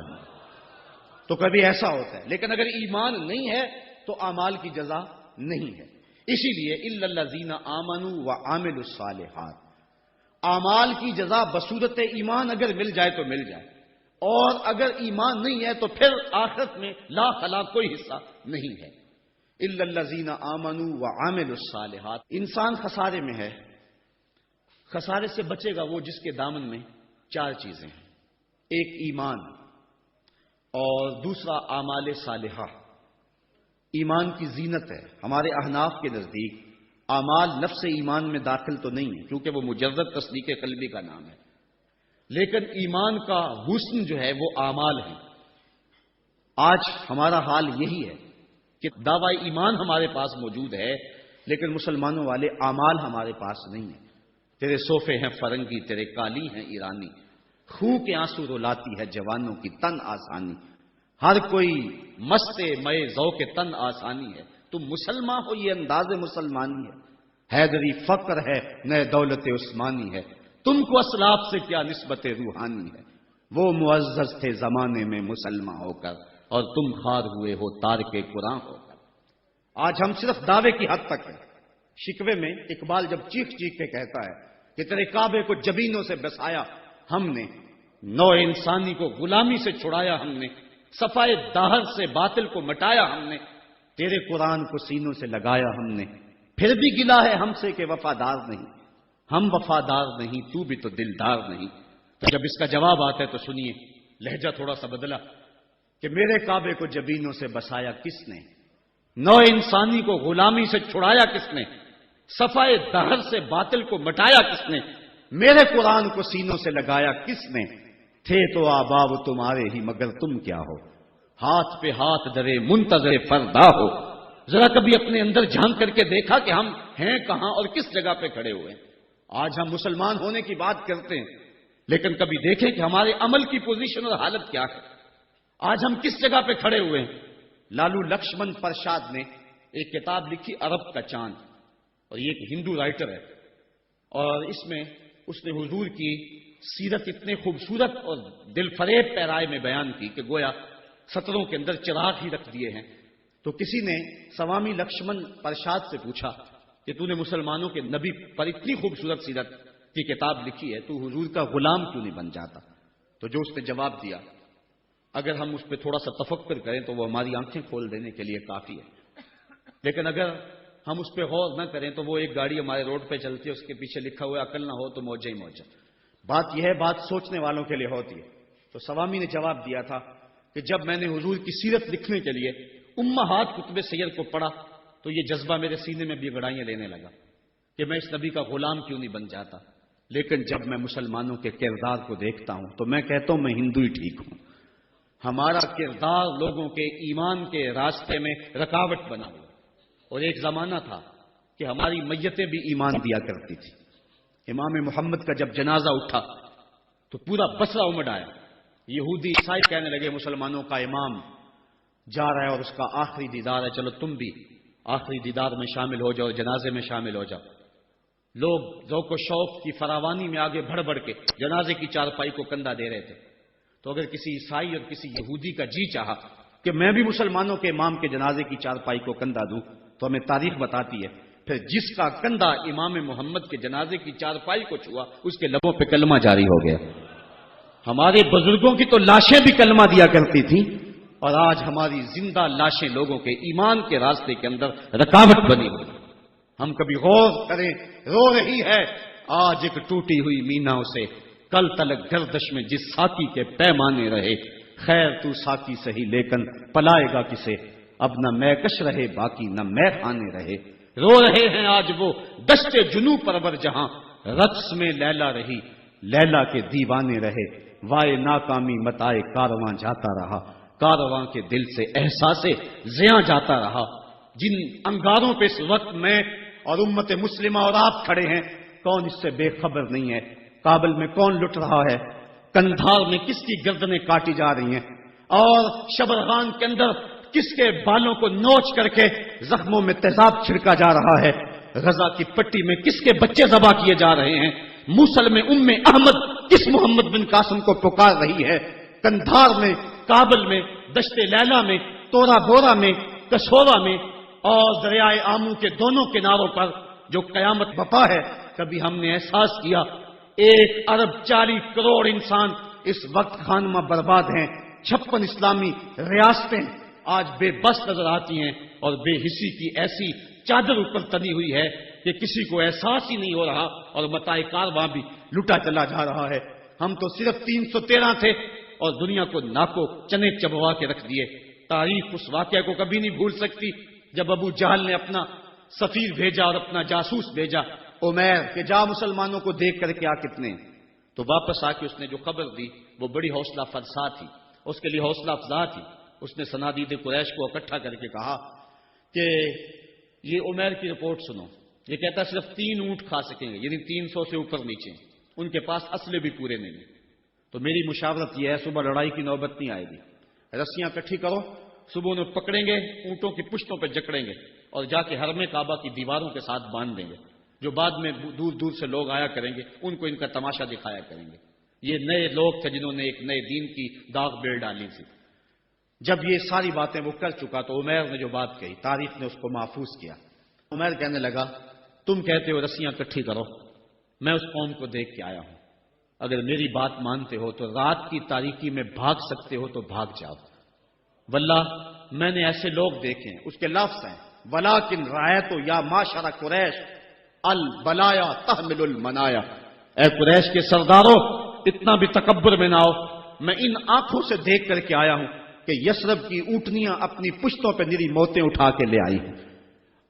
تو کبھی ایسا ہوتا ہے، لیکن اگر ایمان نہیں ہے تو اعمال کی جزا نہیں ہے۔ اسی لیے الا الذین آمنوا وعملوا الصالحات، اعمال کی جزا بصورت ایمان اگر مل جائے تو مل جائے، اور اگر ایمان نہیں ہے تو پھر آخرت میں لا خلا کوئی حصہ نہیں ہے۔ الا الذین آمنوا وعملوا الصالحات، انسان خسارے میں ہے۔ خسارے سے بچے گا وہ جس کے دامن میں 4 چیزیں ہیں، ایک ایمان، اور دوسرا اعمال صالحہ۔ ایمان کی زینت ہے، ہمارے احناف کے نزدیک اعمال نفس ایمان میں داخل تو نہیں ہے کیونکہ وہ مجرد تصدیق قلبی کا نام ہے، لیکن ایمان کا حسن جو ہے وہ اعمال ہے۔ آج ہمارا حال یہی ہے کہ دعوی ایمان ہمارے پاس موجود ہے لیکن مسلمانوں والے اعمال ہمارے پاس نہیں ہیں۔ تیرے صوفے ہیں فرنگی، تیرے قالی ہیں ایرانی، خون کے آنسو رلاتی ہے جوانوں کی تن آسانی، ہر کوئی مست مئے ذوق تن آسانی ہے، تم مسلمان ہو یہ انداز مسلمانی ہے، حیدری فقر ہے نئے دولت عثمانی ہے، تم کو اسلاف سے کیا نسبت روحانی ہے، وہ معزز تھے زمانے میں مسلمان ہو کر اور تم خار ہوئے ہو تارک قرآن ہو کر۔ آج ہم صرف دعوے کی حد تک ہیں۔ شکوے میں اقبال جب چیخ چیخ کے کہتا ہے کہ تیرے کعبے کو جبینوں سے بسایا ہم نے، نو انسانی کو غلامی سے چھڑایا ہم نے، صفائے داہر سے باطل کو مٹایا ہم نے، تیرے قرآن کو سینوں سے لگایا ہم نے، پھر بھی گلا ہے ہم سے کہ وفادار نہیں، ہم وفادار نہیں تو بھی تو دلدار نہیں۔ تو جب اس کا جواب آتا ہے تو سنیے، لہجہ تھوڑا سا بدلا کہ میرے کعبے کو جبینوں سے بسایا کس نے، نو انسانی کو غلامی سے چھڑایا کس نے، صفائے دہر سے باطل کو مٹایا کس نے، میرے قرآن کو سینوں سے لگایا کس نے، تھے تو آباب تمہارے ہی مگر تم کیا ہو، ہاتھ پہ ہاتھ درے منتظر فردا ہو۔ ذرا کبھی اپنے اندر جھانک کر کے دیکھا کہ ہم ہیں کہاں اور کس جگہ پہ کھڑے ہوئے ہیں۔ آج ہم مسلمان ہونے کی بات کرتے ہیں، لیکن کبھی دیکھیں کہ ہمارے عمل کی پوزیشن اور حالت کیا ہے، آج ہم کس جگہ پہ کھڑے ہوئے ہیں۔ لالو لکشمن پرساد نے ایک کتاب لکھی عرب کا چاند، اور یہ ایک ہندو رائٹر ہے، اور اس میں اس نے حضور کی سیرت اتنے خوبصورت اور دل فریب پیرائے میں بیان کی کہ گویا سطروں کے اندر چراغ ہی رکھ دیے ہیں۔ تو کسی نے سوامی لکشمن پرساد سے پوچھا کہ تو نے مسلمانوں کے نبی پر اتنی خوبصورت سیرت کی کتاب لکھی ہے، تو حضور کا غلام کیوں نہیں بن جاتا؟ تو جو اس نے جواب دیا، اگر ہم اس پہ تھوڑا سا تفکر کریں تو وہ ہماری آنکھیں کھول دینے کے لیے کافی ہے، لیکن اگر ہم اس پہ غور نہ کریں تو وہ ایک گاڑی ہمارے روڈ پہ چلتی ہے، اس کے پیچھے لکھا ہوا ہے عقل نہ ہو تو موجہ ہی موجہ۔ بات یہ ہے، بات سوچنے والوں کے لیے ہوتی ہے۔ تو سوامی نے جواب دیا تھا کہ جب میں نے حضور کی سیرت لکھنے کے لیے امہات کتب سیر کو پڑھا تو یہ جذبہ میرے سینے میں بھی گڑائیاں لینے لگا کہ میں اس نبی کا غلام کیوں نہیں بن جاتا۔ لیکن جب میں مسلمانوں کے کردار کو دیکھتا ہوں تو میں کہتا ہوں میں ہندو ہی ٹھیک ہوں۔ ہمارا کردار لوگوں کے ایمان کے راستے میں رکاوٹ بنا ہوا، اور ایک زمانہ تھا کہ ہماری میتیں بھی ایمان دیا کرتی تھی۔ امام محمد کا جب جنازہ اٹھا تو پورا بصرہ امڑ آیا، یہودی عیسائی کہنے لگے مسلمانوں کا امام جا رہا ہے اور اس کا آخری دیدار ہے، چلو تم بھی آخری دیدار میں شامل ہو جاؤ، جنازے میں شامل ہو جاؤ۔ لوگ ذوق و شوق کی فراوانی میں آگے بڑھ بڑھ کے جنازے کی چارپائی کو کندھا دے رہے تھے۔ تو اگر کسی عیسائی اور کسی یہودی کا جی چاہا کہ میں بھی مسلمانوں کے امام کے جنازے کی چارپائی کو کندھا دوں تو ہمیں تاریخ بتاتی ہے پھر جس کا کندھا امام محمد کے جنازے کی چارپائی کو چھوا اس کے لبوں پہ کلمہ جاری ہو گیا۔ ہمارے بزرگوں کی تو لاشیں بھی کلمہ دیا کرتی تھیں، اور آج ہماری زندہ لاشیں لوگوں کے ایمان کے راستے کے اندر رکاوٹ بنی ہوئی۔ ہم کبھی غور کریں، رو رہی ہے آج ایک ٹوٹی ہوئی میناؤں سے، کل تلک گردش میں جس ساکی کے پیمانے رہے، خیر تو ساکی سہی لیکن پلائے گا کسے، اب نہ میں کش رہے باقی نہ میں خانے رہے۔ رو رہے ہیں آج وہ دشت جنو پرور جہاں، رقص میں لیلا رہی لیلا کے دیوانے رہے، وائے ناکامی متائے کارواں جاتا رہا، کارواں کے دل سے احساس زیاں جاتا رہا۔ جن انگاروں پہ اس وقت میں اور امت مسلمہ اور آپ کھڑے ہیں، کون اس سے بے خبر نہیں ہے؟ کابل میں کون لٹ رہا ہے؟ کندھار میں کس کی گردنیں کاٹی جا رہی ہیں؟ اور شبرغان کے اندر کس کے بالوں کو نوچ کر کے زخموں میں تیزاب چھڑکا جا رہا ہے؟ غزہ کی پٹی میں کس کے بچے ذبح کیے جا رہے ہیں؟ موصل میں ام احمد کس محمد بن قاسم کو پکار رہی ہے؟ کندھار میں، کابل میں، دشت لیلا میں، تورا بورا میں، کسورا میں اور دریائے آمو کے دونوں کناروں پر جو قیامت بپا ہے، کبھی ہم نے احساس کیا 1 ارب 40 کروڑ انسان اس وقت خانمہ برباد ہیں، 56 اسلامی ریاستیں آج بے بس نظر آتی ہیں، اور بے حسی کی ایسی چادر اوپر تنی ہوئی ہے کہ کسی کو احساس ہی نہیں ہو رہا، اور متاع کارواں بھی لٹا چلا جا رہا ہے۔ ہم تو صرف 313 تھے اور دنیا کو ناکو چنے چبوا کے رکھ دیے۔ تاریخ اس واقعہ کو کبھی نہیں بھول سکتی جب ابو جہل نے اپنا سفیر بھیجا اور اپنا جاسوس بھیجا عمیر کہ جا مسلمانوں کو دیکھ کر کے آ کتنے، تو واپس آ کے اس نے جو خبر دی وہ بڑی حوصلہ افزا تھی، اس کے لیے حوصلہ افزا تھی۔ اس نے صنادید قریش کو اکٹھا کر کے کہا کہ یہ عمیر کی رپورٹ سنو، یہ کہتا صرف 3 اونٹ کھا سکیں گے، یعنی 300 سے اوپر نیچے، ان کے پاس اسلحے بھی پورے نہیں ہیں۔ تو تو میری مشاورت یہ ہے صبح لڑائی کی نوبت نہیں آئے گی، رسیاں اکٹھی کرو، صبح انہیں پکڑیں گے، اونٹوں کی پشتوں پہ جکڑیں گے اور جا کے حرم کعبہ کی دیواروں کے ساتھ باندھ دیں گے، جو بعد میں دور دور سے لوگ آیا کریں گے ان کو ان کا تماشا دکھایا کریں گے۔ یہ نئے لوگ تھے جنہوں نے ایک نئے دین کی داغ بیل ڈالی تھی۔ جب یہ ساری باتیں وہ کر چکا تو عمیر نے جو بات کہی، تاریخ نے اس کو محفوظ کیا۔ عمیر کہنے لگا تم کہتے ہو رسیاں اکٹھی کرو، میں اس قوم کو دیکھ کے آیا ہوں، اگر میری بات مانتے ہو تو رات کی تاریکی میں بھاگ سکتے ہو تو بھاگ جاؤ، واللہ میں نے ایسے لوگ دیکھے ہیں۔ اس کے لفظ ہیں وَلَٰكِنْ رَأَيْتُ يَا مَعْشَرَ قُرَيْشَ الْبَلَايَا تَحْمِلُ الْمَنَايَا، اے قریش کے سرداروں اتنا بھی تکبر میں نہ ہو، میں ان آنکھوں سے دیکھ کر کے آیا ہوں کہ یثرب کی اونٹنیاں اپنی پشتوں پہ نری موتیں اٹھا کے لے آئی ہیں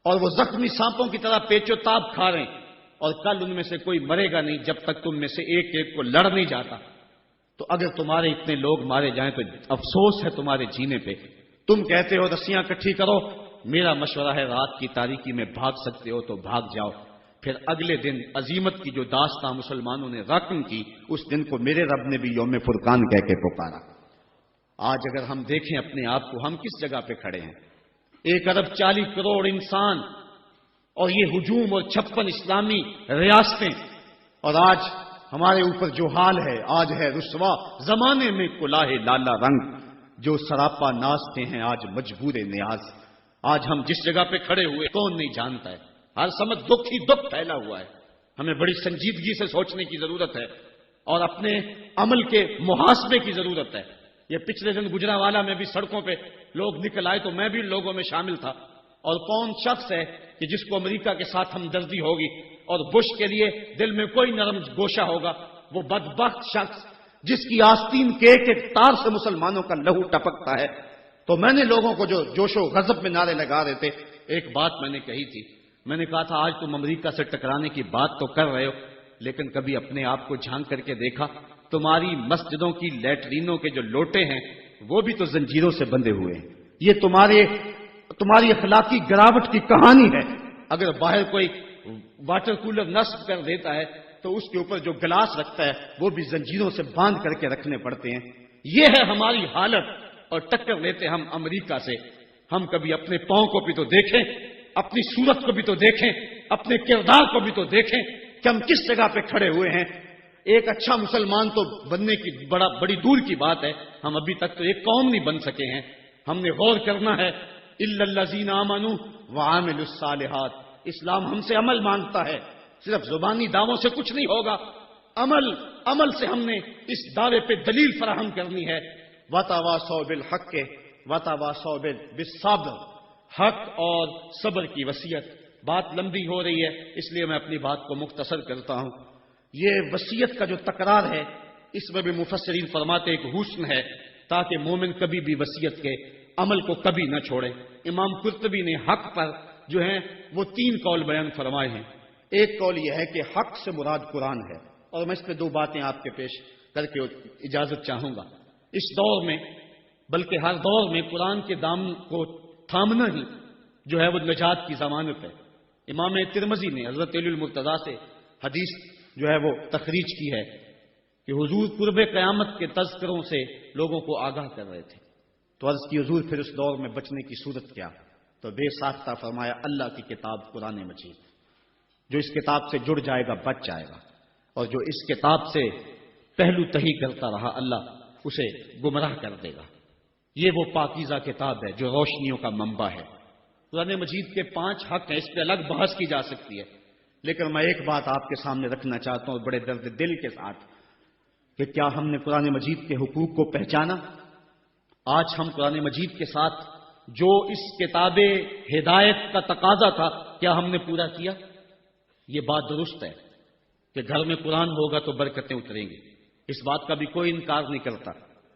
اور وہ زخمی سانپوں کی طرح پیچو تاب کھا رہے ہیں، اور کل ان میں سے کوئی مرے گا نہیں جب تک تم میں سے ایک ایک کو لڑ نہیں جاتا۔ تو اگر تمہارے اتنے لوگ مارے جائیں تو افسوس ہے تمہارے جینے پہ۔ تم کہتے ہو رسیاں اکٹھی کرو، میرا مشورہ ہے رات کی تاریکی میں بھاگ سکتے ہو تو بھاگ جاؤ۔ پھر اگلے دن عزیمت کی جو داستان مسلمانوں نے رقم کی، اس دن کو میرے رب نے بھی یوم فرقان کہہ کے پکارا۔ آج اگر ہم دیکھیں اپنے آپ کو، ہم کس جگہ پہ کھڑے ہیں؟ 1 ارب 40 کروڑ انسان اور یہ ہجوم اور 56 اسلامی ریاستیں، اور آج ہمارے اوپر جو حال ہے، آج ہے رسوا زمانے میں کلاه لالا رنگ، جو سراپا نازتے ہیں آج مجبور نیاز۔ آج ہم جس جگہ پہ کھڑے ہوئے کون نہیں جانتا ہے، ہر سمت دکھ ہی دکھ پھیلا ہوا ہے۔ ہمیں بڑی سنجیدگی سے سوچنے کی ضرورت ہے اور اپنے عمل کے محاسبے کی ضرورت ہے۔ یہ پچھلے دن گجرانوالہ میں بھی سڑکوں پہ لوگ نکل آئے تو میں بھی لوگوں میں شامل تھا، اور کون شخص ہے کہ جس کو امریکہ کے ساتھ ہمدردی ہوگی اور بش کے لیے دل میں کوئی نرم گوشہ ہوگا؟ وہ بدبخت شخص جس کی آستین کے ایک تار سے مسلمانوں کا لہو ٹپکتا ہے۔ تو میں نے لوگوں کو جو جوش و غضب میں نعرے لگا رہے تھے، ایک بات میں نے کہی تھی، میں نے کہا تھا آج تم امریکہ سے ٹکرانے کی بات تو کر رہے ہو، لیکن کبھی اپنے آپ کو جھانک کر کے دیکھا تمہاری مسجدوں کی لیٹرینوں کے جو لوٹے ہیں وہ بھی تو زنجیروں سے بندھے ہوئے ہیں۔ یہ تمہاری اخلاقی گراوٹ کی کہانی ہے۔ اگر باہر کوئی واٹر کولر نصب کر دیتا ہے تو اس کے اوپر جو گلاس رکھتا ہے وہ بھی زنجیروں سے باندھ کر کے رکھنے پڑتے ہیں۔ یہ ہے ہماری حالت، اور ٹکر لیتے ہم امریکہ سے۔ ہم کبھی اپنے پاؤں کو بھی تو دیکھیں، اپنی صورت کو بھی تو دیکھیں، اپنے کردار کو بھی تو دیکھیں کہ ہم کس جگہ پہ کھڑے ہوئے ہیں۔ ایک اچھا مسلمان تو بننے کی بڑی دور کی بات ہے، ہم ابھی تک تو ایک قوم نہیں بن سکے ہیں۔ ہم نے غور کرنا ہے، الا الذین آمنوا وعملوا الصالحات۔ اسلام ہم سے عمل مانگتا ہے، صرف زبانی دعووں سے کچھ نہیں ہوگا، عمل سے ہم نے اس دعوے پہ دلیل فراہم کرنی ہے۔ وتواصوا بالحق وتواصوا بالصبر، حق اور صبر کی وصیت۔ بات لمبی ہو رہی ہے اس لیے میں اپنی بات کو مختصر کرتا ہوں۔ یہ وصیت کا جو تکرار ہے اس میں بھی مفسرین فرماتے ایک حسن ہے تاکہ مومن کبھی بھی وصیت کے عمل کو کبھی نہ چھوڑے۔ امام قرطبی نے حق پر جو ہیں وہ 3 قول بیان فرمائے ہیں۔ ایک قول یہ ہے کہ حق سے مراد قرآن ہے، اور میں اس پہ 2 باتیں آپ کے پیش کر کے اجازت چاہوں گا۔ اس دور میں بلکہ ہر دور میں قرآن کے دامن کو تھامنا ہی جو ہے وہ نجات کی ضمانت ہے۔ امام ترمذی نے حضرت علی المرتضیٰ سے حدیث جو ہے وہ تخریج کی ہے کہ حضور قرب قیامت کے تذکروں سے لوگوں کو آگاہ کر رہے تھے، تو عرض کی حضور پھر اس دور میں بچنے کی صورت کیا؟ تو بے ساختہ فرمایا اللہ کی کتاب قرآن مجید، جو اس کتاب سے جڑ جائے گا بچ جائے گا، اور جو اس کتاب سے پہلو تہی کرتا رہا اللہ اسے گمراہ کر دے گا۔ یہ وہ پاکیزہ کتاب ہے جو روشنیوں کا منبع ہے۔ قرآن مجید کے 5 حق ہیں، اس پہ الگ بحث کی جا سکتی ہے، لیکن میں ایک بات آپ کے سامنے رکھنا چاہتا ہوں بڑے درد دل کے ساتھ کہ کیا ہم نے قرآن مجید کے حقوق کو پہچانا؟ آج ہم قرآن مجید کے ساتھ جو اس کتاب ہدایت کا تقاضا تھا کیا ہم نے پورا کیا؟ یہ بات درست ہے کہ گھر میں قرآن ہوگا تو برکتیں اتریں گی، اس بات کا بھی کوئی انکار نہیں کرتا۔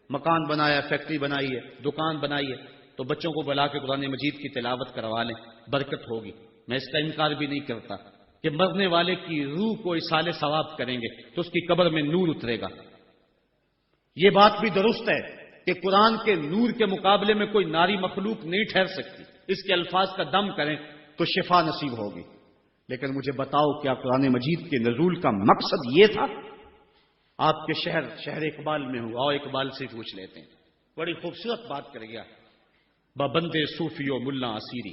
مکان بنایا، فیکٹری بنائی ہے، دکان بنائی ہے، تو بچوں کو بلا کے قرآن مجید کی تلاوت کروا لیں، برکت ہوگی۔ میں اس کا انکار بھی نہیں کرتا کہ مرنے والے کی روح کو اصال ثواب کریں گے تو اس کی قبر میں نور اترے گا۔ یہ بات بھی درست ہے کہ قرآن کے نور کے مقابلے میں کوئی ناری مخلوق نہیں ٹھہر سکتی، اس کے الفاظ کا دم کریں تو شفا نصیب ہوگی۔ لیکن مجھے بتاؤ کیا قرآن مجید کے نزول کا مقصد یہ تھا آپ کے شہر اقبال میں ہوں، اور اقبال سے پوچھ لیتے ہیں، بڑی خوبصورت بات کر گیا۔ بندے صوفی و ملا اسیری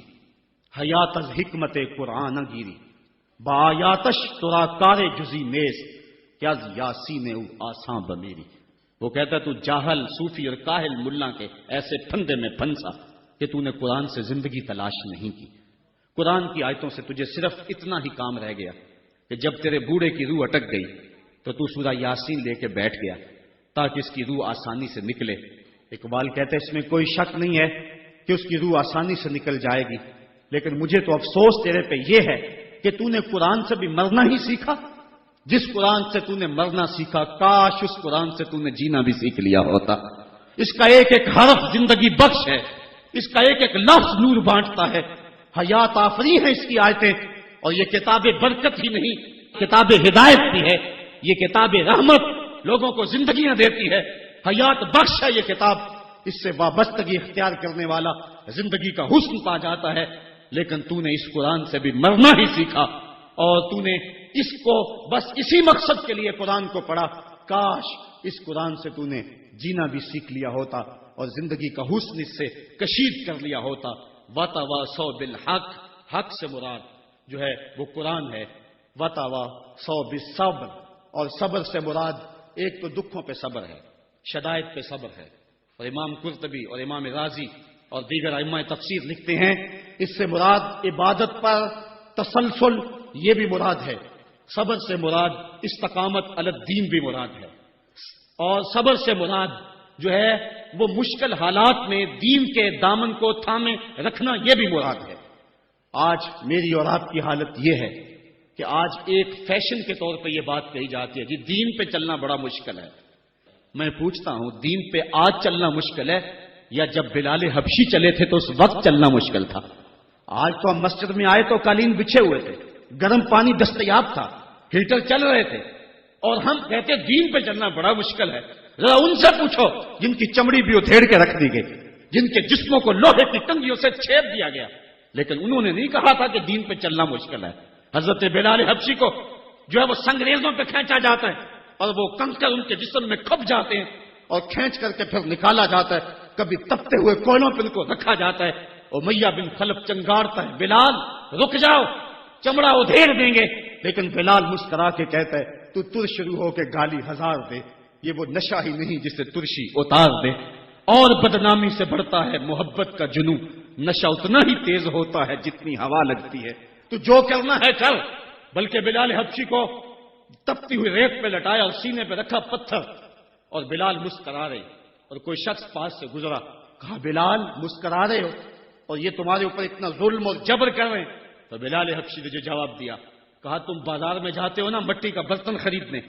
حیات از حکمت قرآن گیری، بایاتش ترا کار جزی نیز کہ از یاسین او آساں بمیری۔ وہ کہتا ہے تو جاہل صوفی اور کاہل ملا کے ایسے پھندے میں پھنسا کہ تو نے قرآن سے زندگی تلاش نہیں کی۔ قرآن کی آیتوں سے تجھے صرف اتنا ہی کام رہ گیا کہ جب تیرے بوڑھے کی روح اٹک گئی تو سورہ یاسین لے کے بیٹھ گیا تاکہ اس کی روح آسانی سے نکلے۔ اقبال کہتے ہیں اس میں کوئی شک نہیں ہے کہ اس کی روح آسانی سے نکل جائے گی، لیکن مجھے تو افسوس تیرے پہ یہ ہے کہ تو نے قرآن سے بھی مرنا ہی سیکھا۔ جس قرآن سے تو نے مرنا سیکھا، کاش اس قرآن سے تو نے جینا بھی سیکھ لیا ہوتا۔ اس کا ایک ایک حرف زندگی بخش ہے، اس کا ایک ایک لفظ نور بانٹتا ہے، حیات آفری ہے اس کی آیتیں۔ اور یہ کتاب برکت ہی نہیں، کتاب ہدایت بھی ہے، یہ کتاب رحمت لوگوں کو زندگیاں دیتی ہے، حیات بخش ہے یہ کتاب۔ اس سے وابستگی اختیار کرنے والا زندگی کا حسن پا جاتا ہے۔ لیکن تو نے اس قرآن سے بھی مرنا ہی سیکھا، اور تو نے اس کو بس اسی مقصد کے لیے قرآن کو پڑھا۔ کاش اس قرآن سے تو نے جینا بھی سیکھ لیا ہوتا اور زندگی کا حسن اس سے کشید کر لیا ہوتا۔ وَتَوَاصَوْا بِالْحَقِّ، حق سے مراد جو ہے وہ قرآن ہے۔ وَتَوَاصَوْا بِالصَّبْرِ، اور صبر سے مراد ایک تو دکھوں پہ صبر ہے، شدائد پہ صبر ہے۔ اور امام قرطبی اور امام رازی اور دیگر ائمہ تفسیر لکھتے ہیں اس سے مراد عبادت پر تسلسل یہ بھی مراد ہے، صبر سے مراد استقامت علی الدین بھی مراد ہے، اور صبر سے مراد جو ہے وہ مشکل حالات میں دین کے دامن کو تھامے رکھنا یہ بھی مراد ہے۔ آج میری اور آپ کی حالت یہ ہے کہ آج ایک فیشن کے طور پہ یہ بات کہی جاتی ہے جی دین پہ چلنا بڑا مشکل ہے۔ میں پوچھتا ہوں دین پہ آج چلنا مشکل ہے یا جب بلال حبشی چلے تھے تو اس وقت چلنا مشکل تھا؟ آج تو ہم مسجد میں آئے تو قالین بچھے ہوئے تھے، گرم پانی دستیاب تھا، ہیٹر چل رہے تھے، اور ہم کہتے دین پہ چلنا بڑا مشکل ہے۔ ذرا ان سے پوچھو جن کی چمڑی بھی ادھیڑ کے رکھ دی گئی، جن کے جسموں کو لوہے کی ٹنگیوں سے چھید دیا گیا، لیکن انہوں نے نہیں کہا تھا کہ دین پہ چلنا مشکل ہے۔ حضرت بلال حبشی کو جو ہے وہ سنگریزوں پہ کھینچا جاتا ہے اور وہ کنکر ان کے جسم میں کھپ جاتے ہیں اور کھینچ کر کے پھر نکالا جاتا ہے، کبھی تپتے ہوئے کوئلوں پہ ان کو رکھا جاتا ہے۔ امیہ بن خلف چنگاڑتا ہے بلال رک جاؤ، چمڑا ادھیڑ دیں گے، لیکن بلال مسکرا کے کہتا ہے تو تر شروع ہو کے گالی ہزار دے، یہ وہ نشہ ہی نہیں جسے ترشی اتار دے۔ اور بدنامی سے بڑھتا ہے محبت کا جنوں، نشہ اتنا ہی تیز ہوتا ہے جتنی ہوا لگتی ہے۔ تو جو کرنا ہے کر۔ بلکہ بلال حبشی کو تپتی ہوئی ریت پہ لٹایا اور سینے پہ رکھا پتھر، اور بلال مسکرا رہے، اور کوئی شخص پاس سے گزرا، کہا بلال مسکرا رہے ہو اور یہ تمہارے اوپر اتنا ظلم اور جبر کر رہے ہیں؟ تو بلال حبشی نے جو جواب دیا، کہا تم بازار میں جاتے ہو نا مٹی کا برتن خریدنے،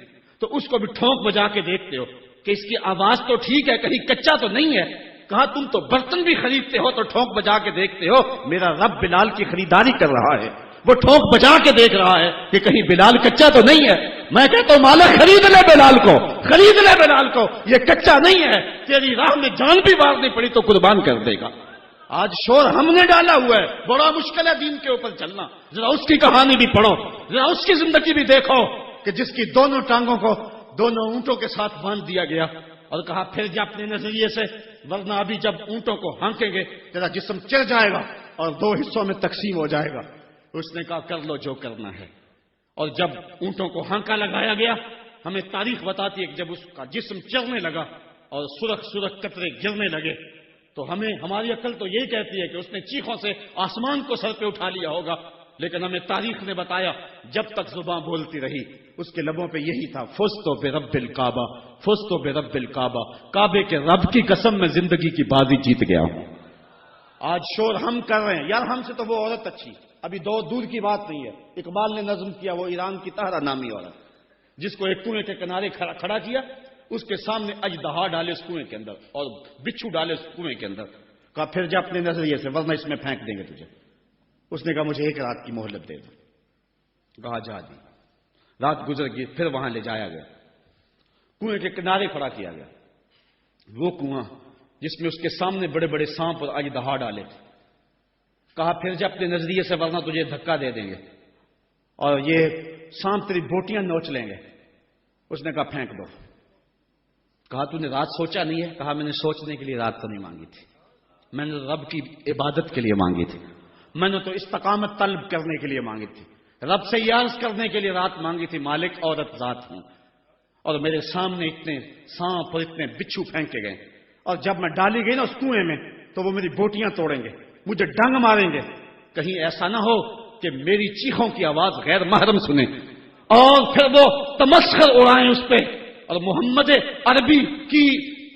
تو اس کو بھی ٹھونک بجا کے دیکھتے ہو کہ اس کی آواز تو ٹھیک ہے، کہیں کچا تو نہیں ہے۔ کہا تم تو برتن بھی خریدتے ہو تو ٹھونک بجا کے دیکھتے ہو، میرا رب بلال کی خریداری کر رہا ہے، وہ ٹھونک بجا کے دیکھ رہا ہے کہ کہیں بلال کچا تو نہیں ہے۔ میں کہتا ہوں مالک خرید لے بلال کو، خرید لے بلال کو، یہ کچا نہیں ہے، تیری راہ میں جان بھی مارنی پڑی تو قربان کر دے گا۔ آج شور ہم نے ڈالا ہوا ہے، بڑا مشکل ہے دین کے اوپر چلنا۔ ذرا اس کی کہانی بھی پڑھو، ذرا اس کی زندگی بھی دیکھو کہ جس کی دونوں ٹانگوں کو دونوں اونٹوں کے ساتھ باندھ دیا گیا اور کہا پھر جا اپنے نظریے سے، ورنہ ابھی جب اونٹوں کو ہانکیں گے تیرا جسم چڑھ جائے گا اور دو حصوں میں تقسیم ہو جائے گا۔ اس نے کہا کر لو جو کرنا ہے۔ اور جب اونٹوں کو ہانکا لگایا گیا، ہمیں تاریخ بتاتی ہے کہ جب اس کا جسم چڑھنے لگا اور سرخ سرخ قطرے گرنے لگے تو ہماری عقل تو یہی کہتی ہے کہ اس نے چیخوں سے آسمان کو سر پہ اٹھا لیا ہوگا، لیکن ہمیں تاریخ نے بتایا جب تک زبان بولتی رہی اس کے لبوں پہ یہی تھا، فزتو برب الکعبہ، فزتو برب الکعبہ، کعبے کے رب کی قسم میں زندگی کی بازی جیت گیا ہوں۔ آج شور ہم کر رہے ہیں، یار ہم سے تو وہ عورت اچھی، ابھی دور کی بات نہیں ہے، اقبال نے نظم کیا وہ ایران کی طاہرہ نامی عورت، جس کو ایک کنویں کے کنارے کھڑا کیا، اس کے سامنے اژدہا ڈالے اس کنویں کے اندر اور بچھو ڈالے اس کنویں کے اندر، کہا پھر جا اپنے نظریے سے ورنہ اس میں پھینک دیں گے تجھے۔ اس نے کہا مجھے ایک رات کی مہلت دے دو، کہا جا دی۔ رات گزر گئی، پھر وہاں لے جایا گیا، کنویں کے کنارے کھڑا کیا گیا، وہ کنواں جس میں اس کے سامنے بڑے بڑے سانپ اور اژدہا ڈالے تھے، کہا پھر جا اپنے نظریے سے ورنہ تجھے دھکا دے دیں گے اور یہ سانپ تیری بوٹیاں نوچ لیں گے۔ اس نے کہا پھینک دو. کہا تو نے رات سوچا نہیں ہے؟ کہا میں نے سوچنے کے لیے رات تو نہیں مانگی تھی، میں نے رب کی عبادت کے لیے مانگی تھی، میں نے تو استقامت طلب کرنے کے لیے مانگی تھی، رب سے یہ عرض کرنے کے لیے رات مانگی تھی مالک عورت ذات ہوں، اور میرے سامنے اتنے سانپ اور اتنے بچھو پھینکے گئے، اور جب میں ڈالی گئی نا اس کنویں میں تو وہ میری بوٹیاں توڑیں گے، مجھے ڈنگ ماریں گے، کہیں ایسا نہ ہو کہ میری چیخوں کی آواز غیر محرم سنیں اور پھر وہ تمسخر اڑائیں اس پہ، اور محمد عربی کی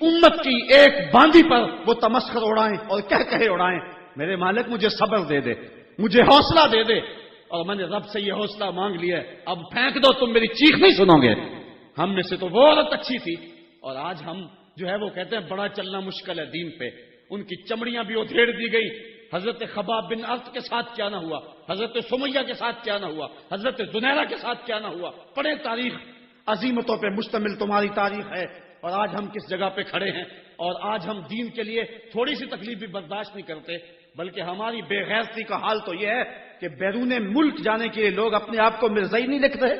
امت کی ایک باندی پر وہ تمسخر اڑائیں اور کہے اڑائیں. میرے مالک مجھے صبر دے دے، مجھے حوصلہ دے دے، اور میں نے رب سے یہ حوصلہ مانگ لیا ہے اب پھینک دو، تم میری چیخ نہیں سنو گے. ہم میں سے تو وہ عورت اچھی تھی، اور آج ہم جو ہے وہ کہتے ہیں بڑا چلنا مشکل ہے دین پہ. ان کی چمڑیاں بھی ادھیڑ دی گئی. حضرت خباب بن ارت کے ساتھ کیا نہ ہوا، حضرت سمیہ کے ساتھ کیا نہ ہوا، حضرت زنیرہ کے ساتھ کیا نہ ہوا. پڑھیں تاریخ، عظیمتوں پہ مشتمل تمہاری تاریخ ہے. اور آج ہم کس جگہ پہ کھڑے ہیں، اور آج ہم دین کے لیے تھوڑی سی تکلیف بھی برداشت نہیں کرتے، بلکہ ہماری بے غیرتی کا حال تو یہ ہے کہ بیرون ملک جانے کے لیے لوگ اپنے آپ کو مرزائی نہیں لکھ رہے.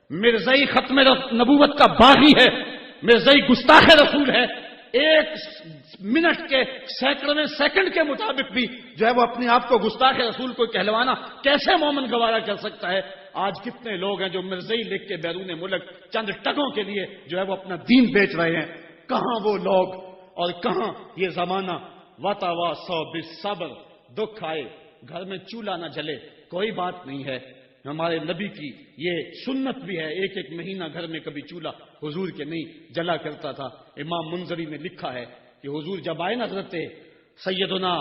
مرزائی ختم نبوت کا باغی ہے، مرزائی گستاخ رسول ہے. ایک منٹ کے سینکڑویں سیکنڈ کے مطابق بھی جو ہے وہ اپنے آپ کو گستاخ رسول کو کہلوانا کیسے مومن گوارا کر سکتا ہے؟ آج کتنے لوگ ہیں جو مرزائی لکھ کے بیرون ملک چند ٹکوں کے لیے جو ہے وہ اپنا دین بیچ رہے ہیں. کہاں وہ لوگ اور کہاں یہ زمانہ؟ وَتَوَا سو بالصبر، دکھ آئے گھر میں چولہا نہ جلے کوئی بات نہیں ہے. ہمارے نبی کی یہ سنت بھی ہے، ایک ایک مہینہ گھر میں کبھی چولہا حضور کے نہیں جلا کرتا تھا. امام منذری نے لکھا ہے کہ حضور جب آئے نا حضرت سیدنا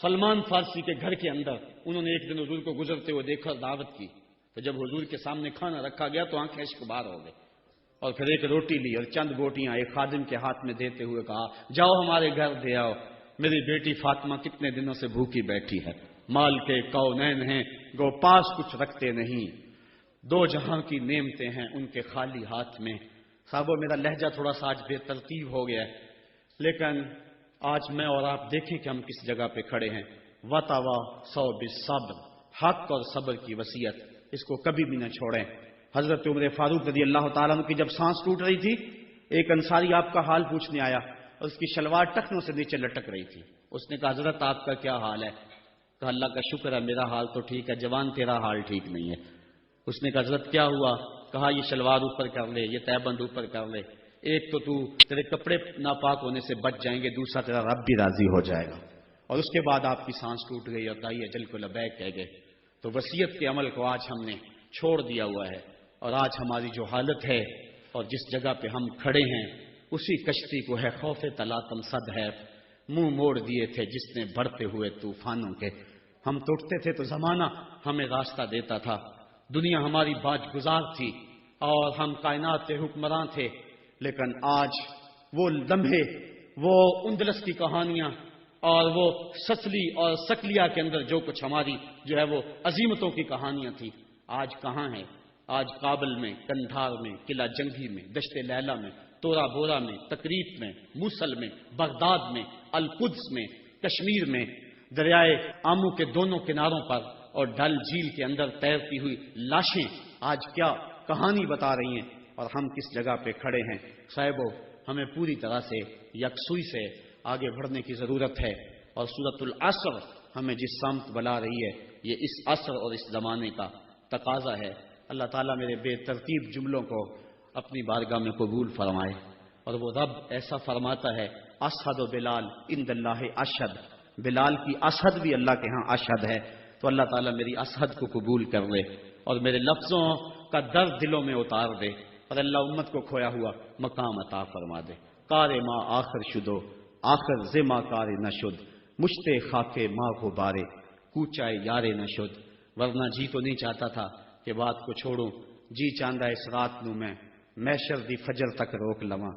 سلمان فارسی کے گھر کے اندر، انہوں نے ایک دن حضور کو گزرتے ہوئے دیکھا، دعوت کی، تو جب حضور کے سامنے کھانا رکھا گیا تو آنکھیں اشک بار ہو گئے، اور پھر ایک روٹی لی اور چند بوٹیاں ایک خادم کے ہاتھ میں دیتے ہوئے کہا جاؤ ہمارے گھر دے آؤ، میری بیٹی فاطمہ کتنے دنوں سے بھوکی بیٹھی ہے. مال کے کونین ہیں گو پاس کچھ رکھتے نہیں، دو جہاں کی نعمتیں ہیں ان کے خالی ہاتھ میں. صاحبو میرا لہجہ تھوڑا سا آج بے ترتیب ہو گیا ہے، لیکن آج میں اور آپ دیکھیں کہ ہم کس جگہ پہ کھڑے ہیں. وَتَوَا سو بالصبر، حق اور صبر کی وصیت اس کو کبھی بھی نہ چھوڑیں. حضرت عمر فاروق رضی اللہ تعالیٰ عنہ کی جب سانس ٹوٹ رہی تھی، ایک انصاری آپ کا حال پوچھنے آیا اور اس کی شلوار ٹخنوں سے نیچے لٹک رہی تھی. اس نے کہا حضرت آپ کا کیا حال ہے؟ کہا اللہ کا شکر ہے میرا حال تو ٹھیک ہے، جوان تیرا حال ٹھیک نہیں ہے. اس نے کہا حضرت کیا ہوا؟ کہا یہ شلوار اوپر کر لے، یہ تہبند اوپر کر لے، ایک تو تیرے کپڑے ناپاک ہونے سے بچ جائیں گے، دوسرا تیرا رب بھی راضی ہو جائے گا. اور اس کے بعد آپ کی سانس ٹوٹ گئی اور دائی اجل کو لبیک کہہ گئے. تو وصیت کے عمل کو آج ہم نے چھوڑ دیا ہوا ہے، اور آج ہماری جو حالت ہے اور جس جگہ پہ ہم کھڑے ہیں اسی کشتی کو ہے خوف تلاطم صد ہے منہ موڑ دیے تھے جس نے بڑھتے ہوئے طوفانوں کے. ہم ٹوٹتے تھے تو زمانہ ہمیں راستہ دیتا تھا، دنیا ہماری باج گزار تھی اور ہم کائنات کے حکمراں تھے. لیکن آج وہ لمحے، وہ اندلس کی کہانیاں اور وہ سسلی اور سکلیا کے اندر جو کچھ ہماری جو ہے وہ عظیمتوں کی کہانیاں تھی، آج کہاں ہے؟ آج کابل میں، کندھار میں، قلعہ جنگی میں، دشت لیلا میں، تورا بورا میں، تقریب میں، موصل میں، بغداد میں، القدس میں، کشمیر میں، دریائے آمو کے دونوں کناروں پر اور ڈل جھیل کے اندر تیرتی ہوئی لاشیں آج کیا کہانی بتا رہی ہیں، اور ہم کس جگہ پہ کھڑے ہیں. صاحبو ہمیں پوری طرح سے یکسوئی سے آگے بڑھنے کی ضرورت ہے، اور سورۃ العصر ہمیں جس سمت بلا رہی ہے یہ اس عصر اور اس زمانے کا تقاضا ہے. اللہ تعالیٰ میرے بے ترتیب جملوں کو اپنی بارگاہ میں قبول فرمائے. اور وہ رب ایسا فرماتا ہے اشہد و بلال عند اللہ اشہد، بلال کی اشہد بھی اللہ کے ہاں اشہد ہے. تو اللہ تعالیٰ میری اشہد کو قبول کر لے اور میرے لفظوں کا درد دلوں میں اتار دے، اور اللہ امت کو کھویا ہوا مقام عطا فرما دے. کار ما آخر شدو آخر زما کار نشد، مشتے خاکے ماں غبارے کوچائے یارے نشد. ورنہ جی تو نہیں چاہتا تھا کہ بات کو چھوڑوں، جی چاندہ اس رات نو میں محشر دی فجر تک روک لواں،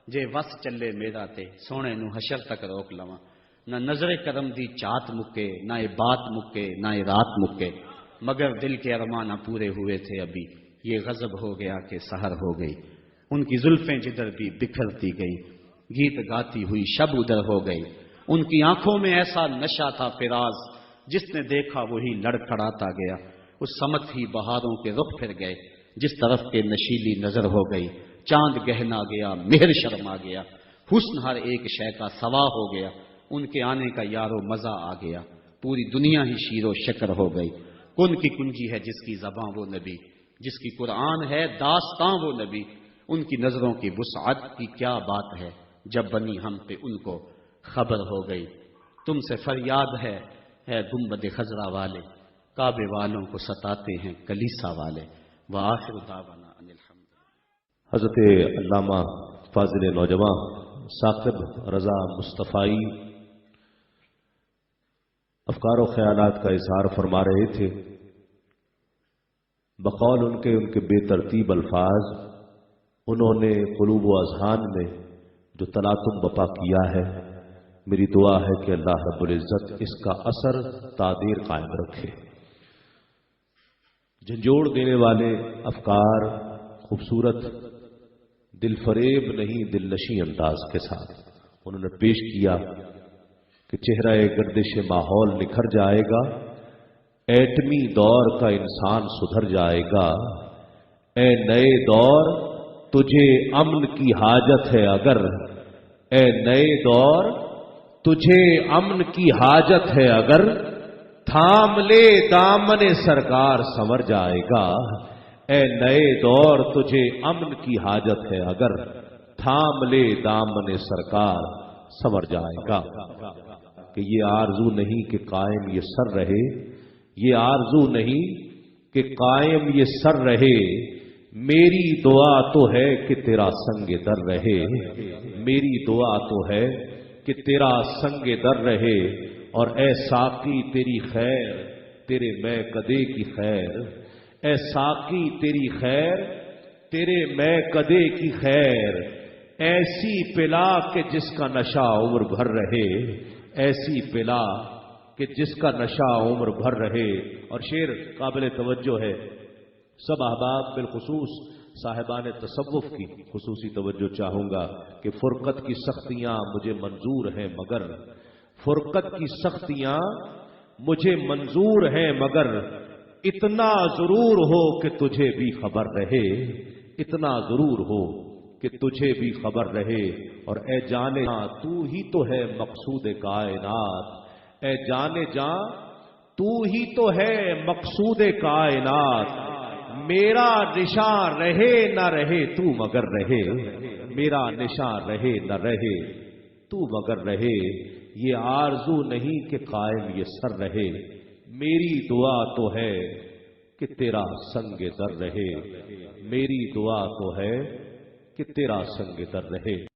جے وس چلے میرا تے سونے نو حشر تک روک لواں. نہ نظر کرم دی چات مکے، نہ یہ بات مکے، نہ یہ رات مکے، مگر دل کے ارمان نہ پورے ہوئے تھے ابھی، یہ غضب ہو گیا کہ سحر ہو گئی. ان کی زلفیں جدھر بھی بکھرتی گئی، گیت گاتی ہوئی شب ادھر ہو گئی. ان کی آنکھوں میں ایسا نشہ تھا فراز، جس نے دیکھا وہی لڑکھڑاتا گیا. اس سمت ہی بہاروں کے رخ پھر گئے، جس طرف کے نشیلی نظر ہو گئی. چاند گہنا گیا، مہر شرما گیا، حسن ہر ایک شے کا سوا ہو گیا، ان کے آنے کا یارو مزہ آ گیا، پوری دنیا ہی شیر و شکر ہو گئی۔ کن کی کنجی ہے جس کی زباں وہ نبی، جس کی قرآن ہے داستاں وہ نبی، ان کی نظروں کی وسعت کی کیا بات ہے، جب بنی ہم پہ ان کو خبر ہو گئی۔ تم سے فریاد ہے اے گنبد خضرا والے، کعبے والوں کو ستاتے ہیں کلیسا والے۔ وآخر دعوانا ان الحمد۔ حضرت علامہ فاضل نوجواں ثاقب رضا مصطفی افکار و خیالات کا اظہار فرما رہے تھے۔ بقول ان کے بے ترتیب الفاظ انہوں نے قلوب و اذہان میں جو تلاطم بپا کیا ہے، میری دعا ہے کہ اللہ رب العزت اس کا اثر تادیر قائم رکھے۔ جھنجھوڑ دینے والے افکار خوبصورت دل فریب نہیں دل نشیں انداز کے ساتھ انہوں نے پیش کیا کہ چہرہ گردش ماحول نکھر جائے گا، ایٹمی دور کا انسان سدھر جائے گا۔ اے نئے دور تجھے امن کی حاجت ہے اگر، اے نئے دور تجھے امن کی حاجت ہے اگر، تھام لے دامن سرکار سنور جائے گا۔ اے نئے دور تجھے امن کی حاجت ہے اگر، تھام لے دامن سرکار سنور جائے گا۔ کہ یہ آرزو نہیں کہ قائم یہ سر رہے، یہ آرزو نہیں کہ قائم یہ سر رہے، میری دعا تو ہے کہ تیرا سنگ در رہے، میری دعا تو ہے کہ تیرا سنگ در رہے۔ اور اے ساقی تیری خیر تیرے میں کدے کی خیر، اے ساقی تیری خیر تیرے میں کدے کی خیر، ایسی پلا کہ جس کا نشہ عمر بھر رہے، ایسی پلا کہ جس کا نشہ عمر بھر رہے۔ اور شعر قابل توجہ ہے، سب احباب بالخصوص صاحبان تصوف کی خصوصی توجہ چاہوں گا کہ فرقت کی سختیاں مجھے منظور ہیں مگر، فرقت کی سختیاں مجھے منظور ہیں مگر، اتنا ضرور ہو کہ تجھے بھی خبر رہے، اتنا ضرور ہو کہ تجھے بھی خبر رہے۔ اور اے جانے جاں تو ہی تو ہے مقصود کائنات، اے جانے جاں تو ہی تو ہے مقصود کائنات، میرا نشان رہے نہ رہے تو مگر رہے، میرا نشان رہے نہ رہے تو مگر رہے۔ یہ آرزو نہیں کہ قائم یہ سر رہے، میری دعا تو ہے کہ تیرا سنگ در رہے، میری دعا تو ہے کہ تیرا سنگ در رہے۔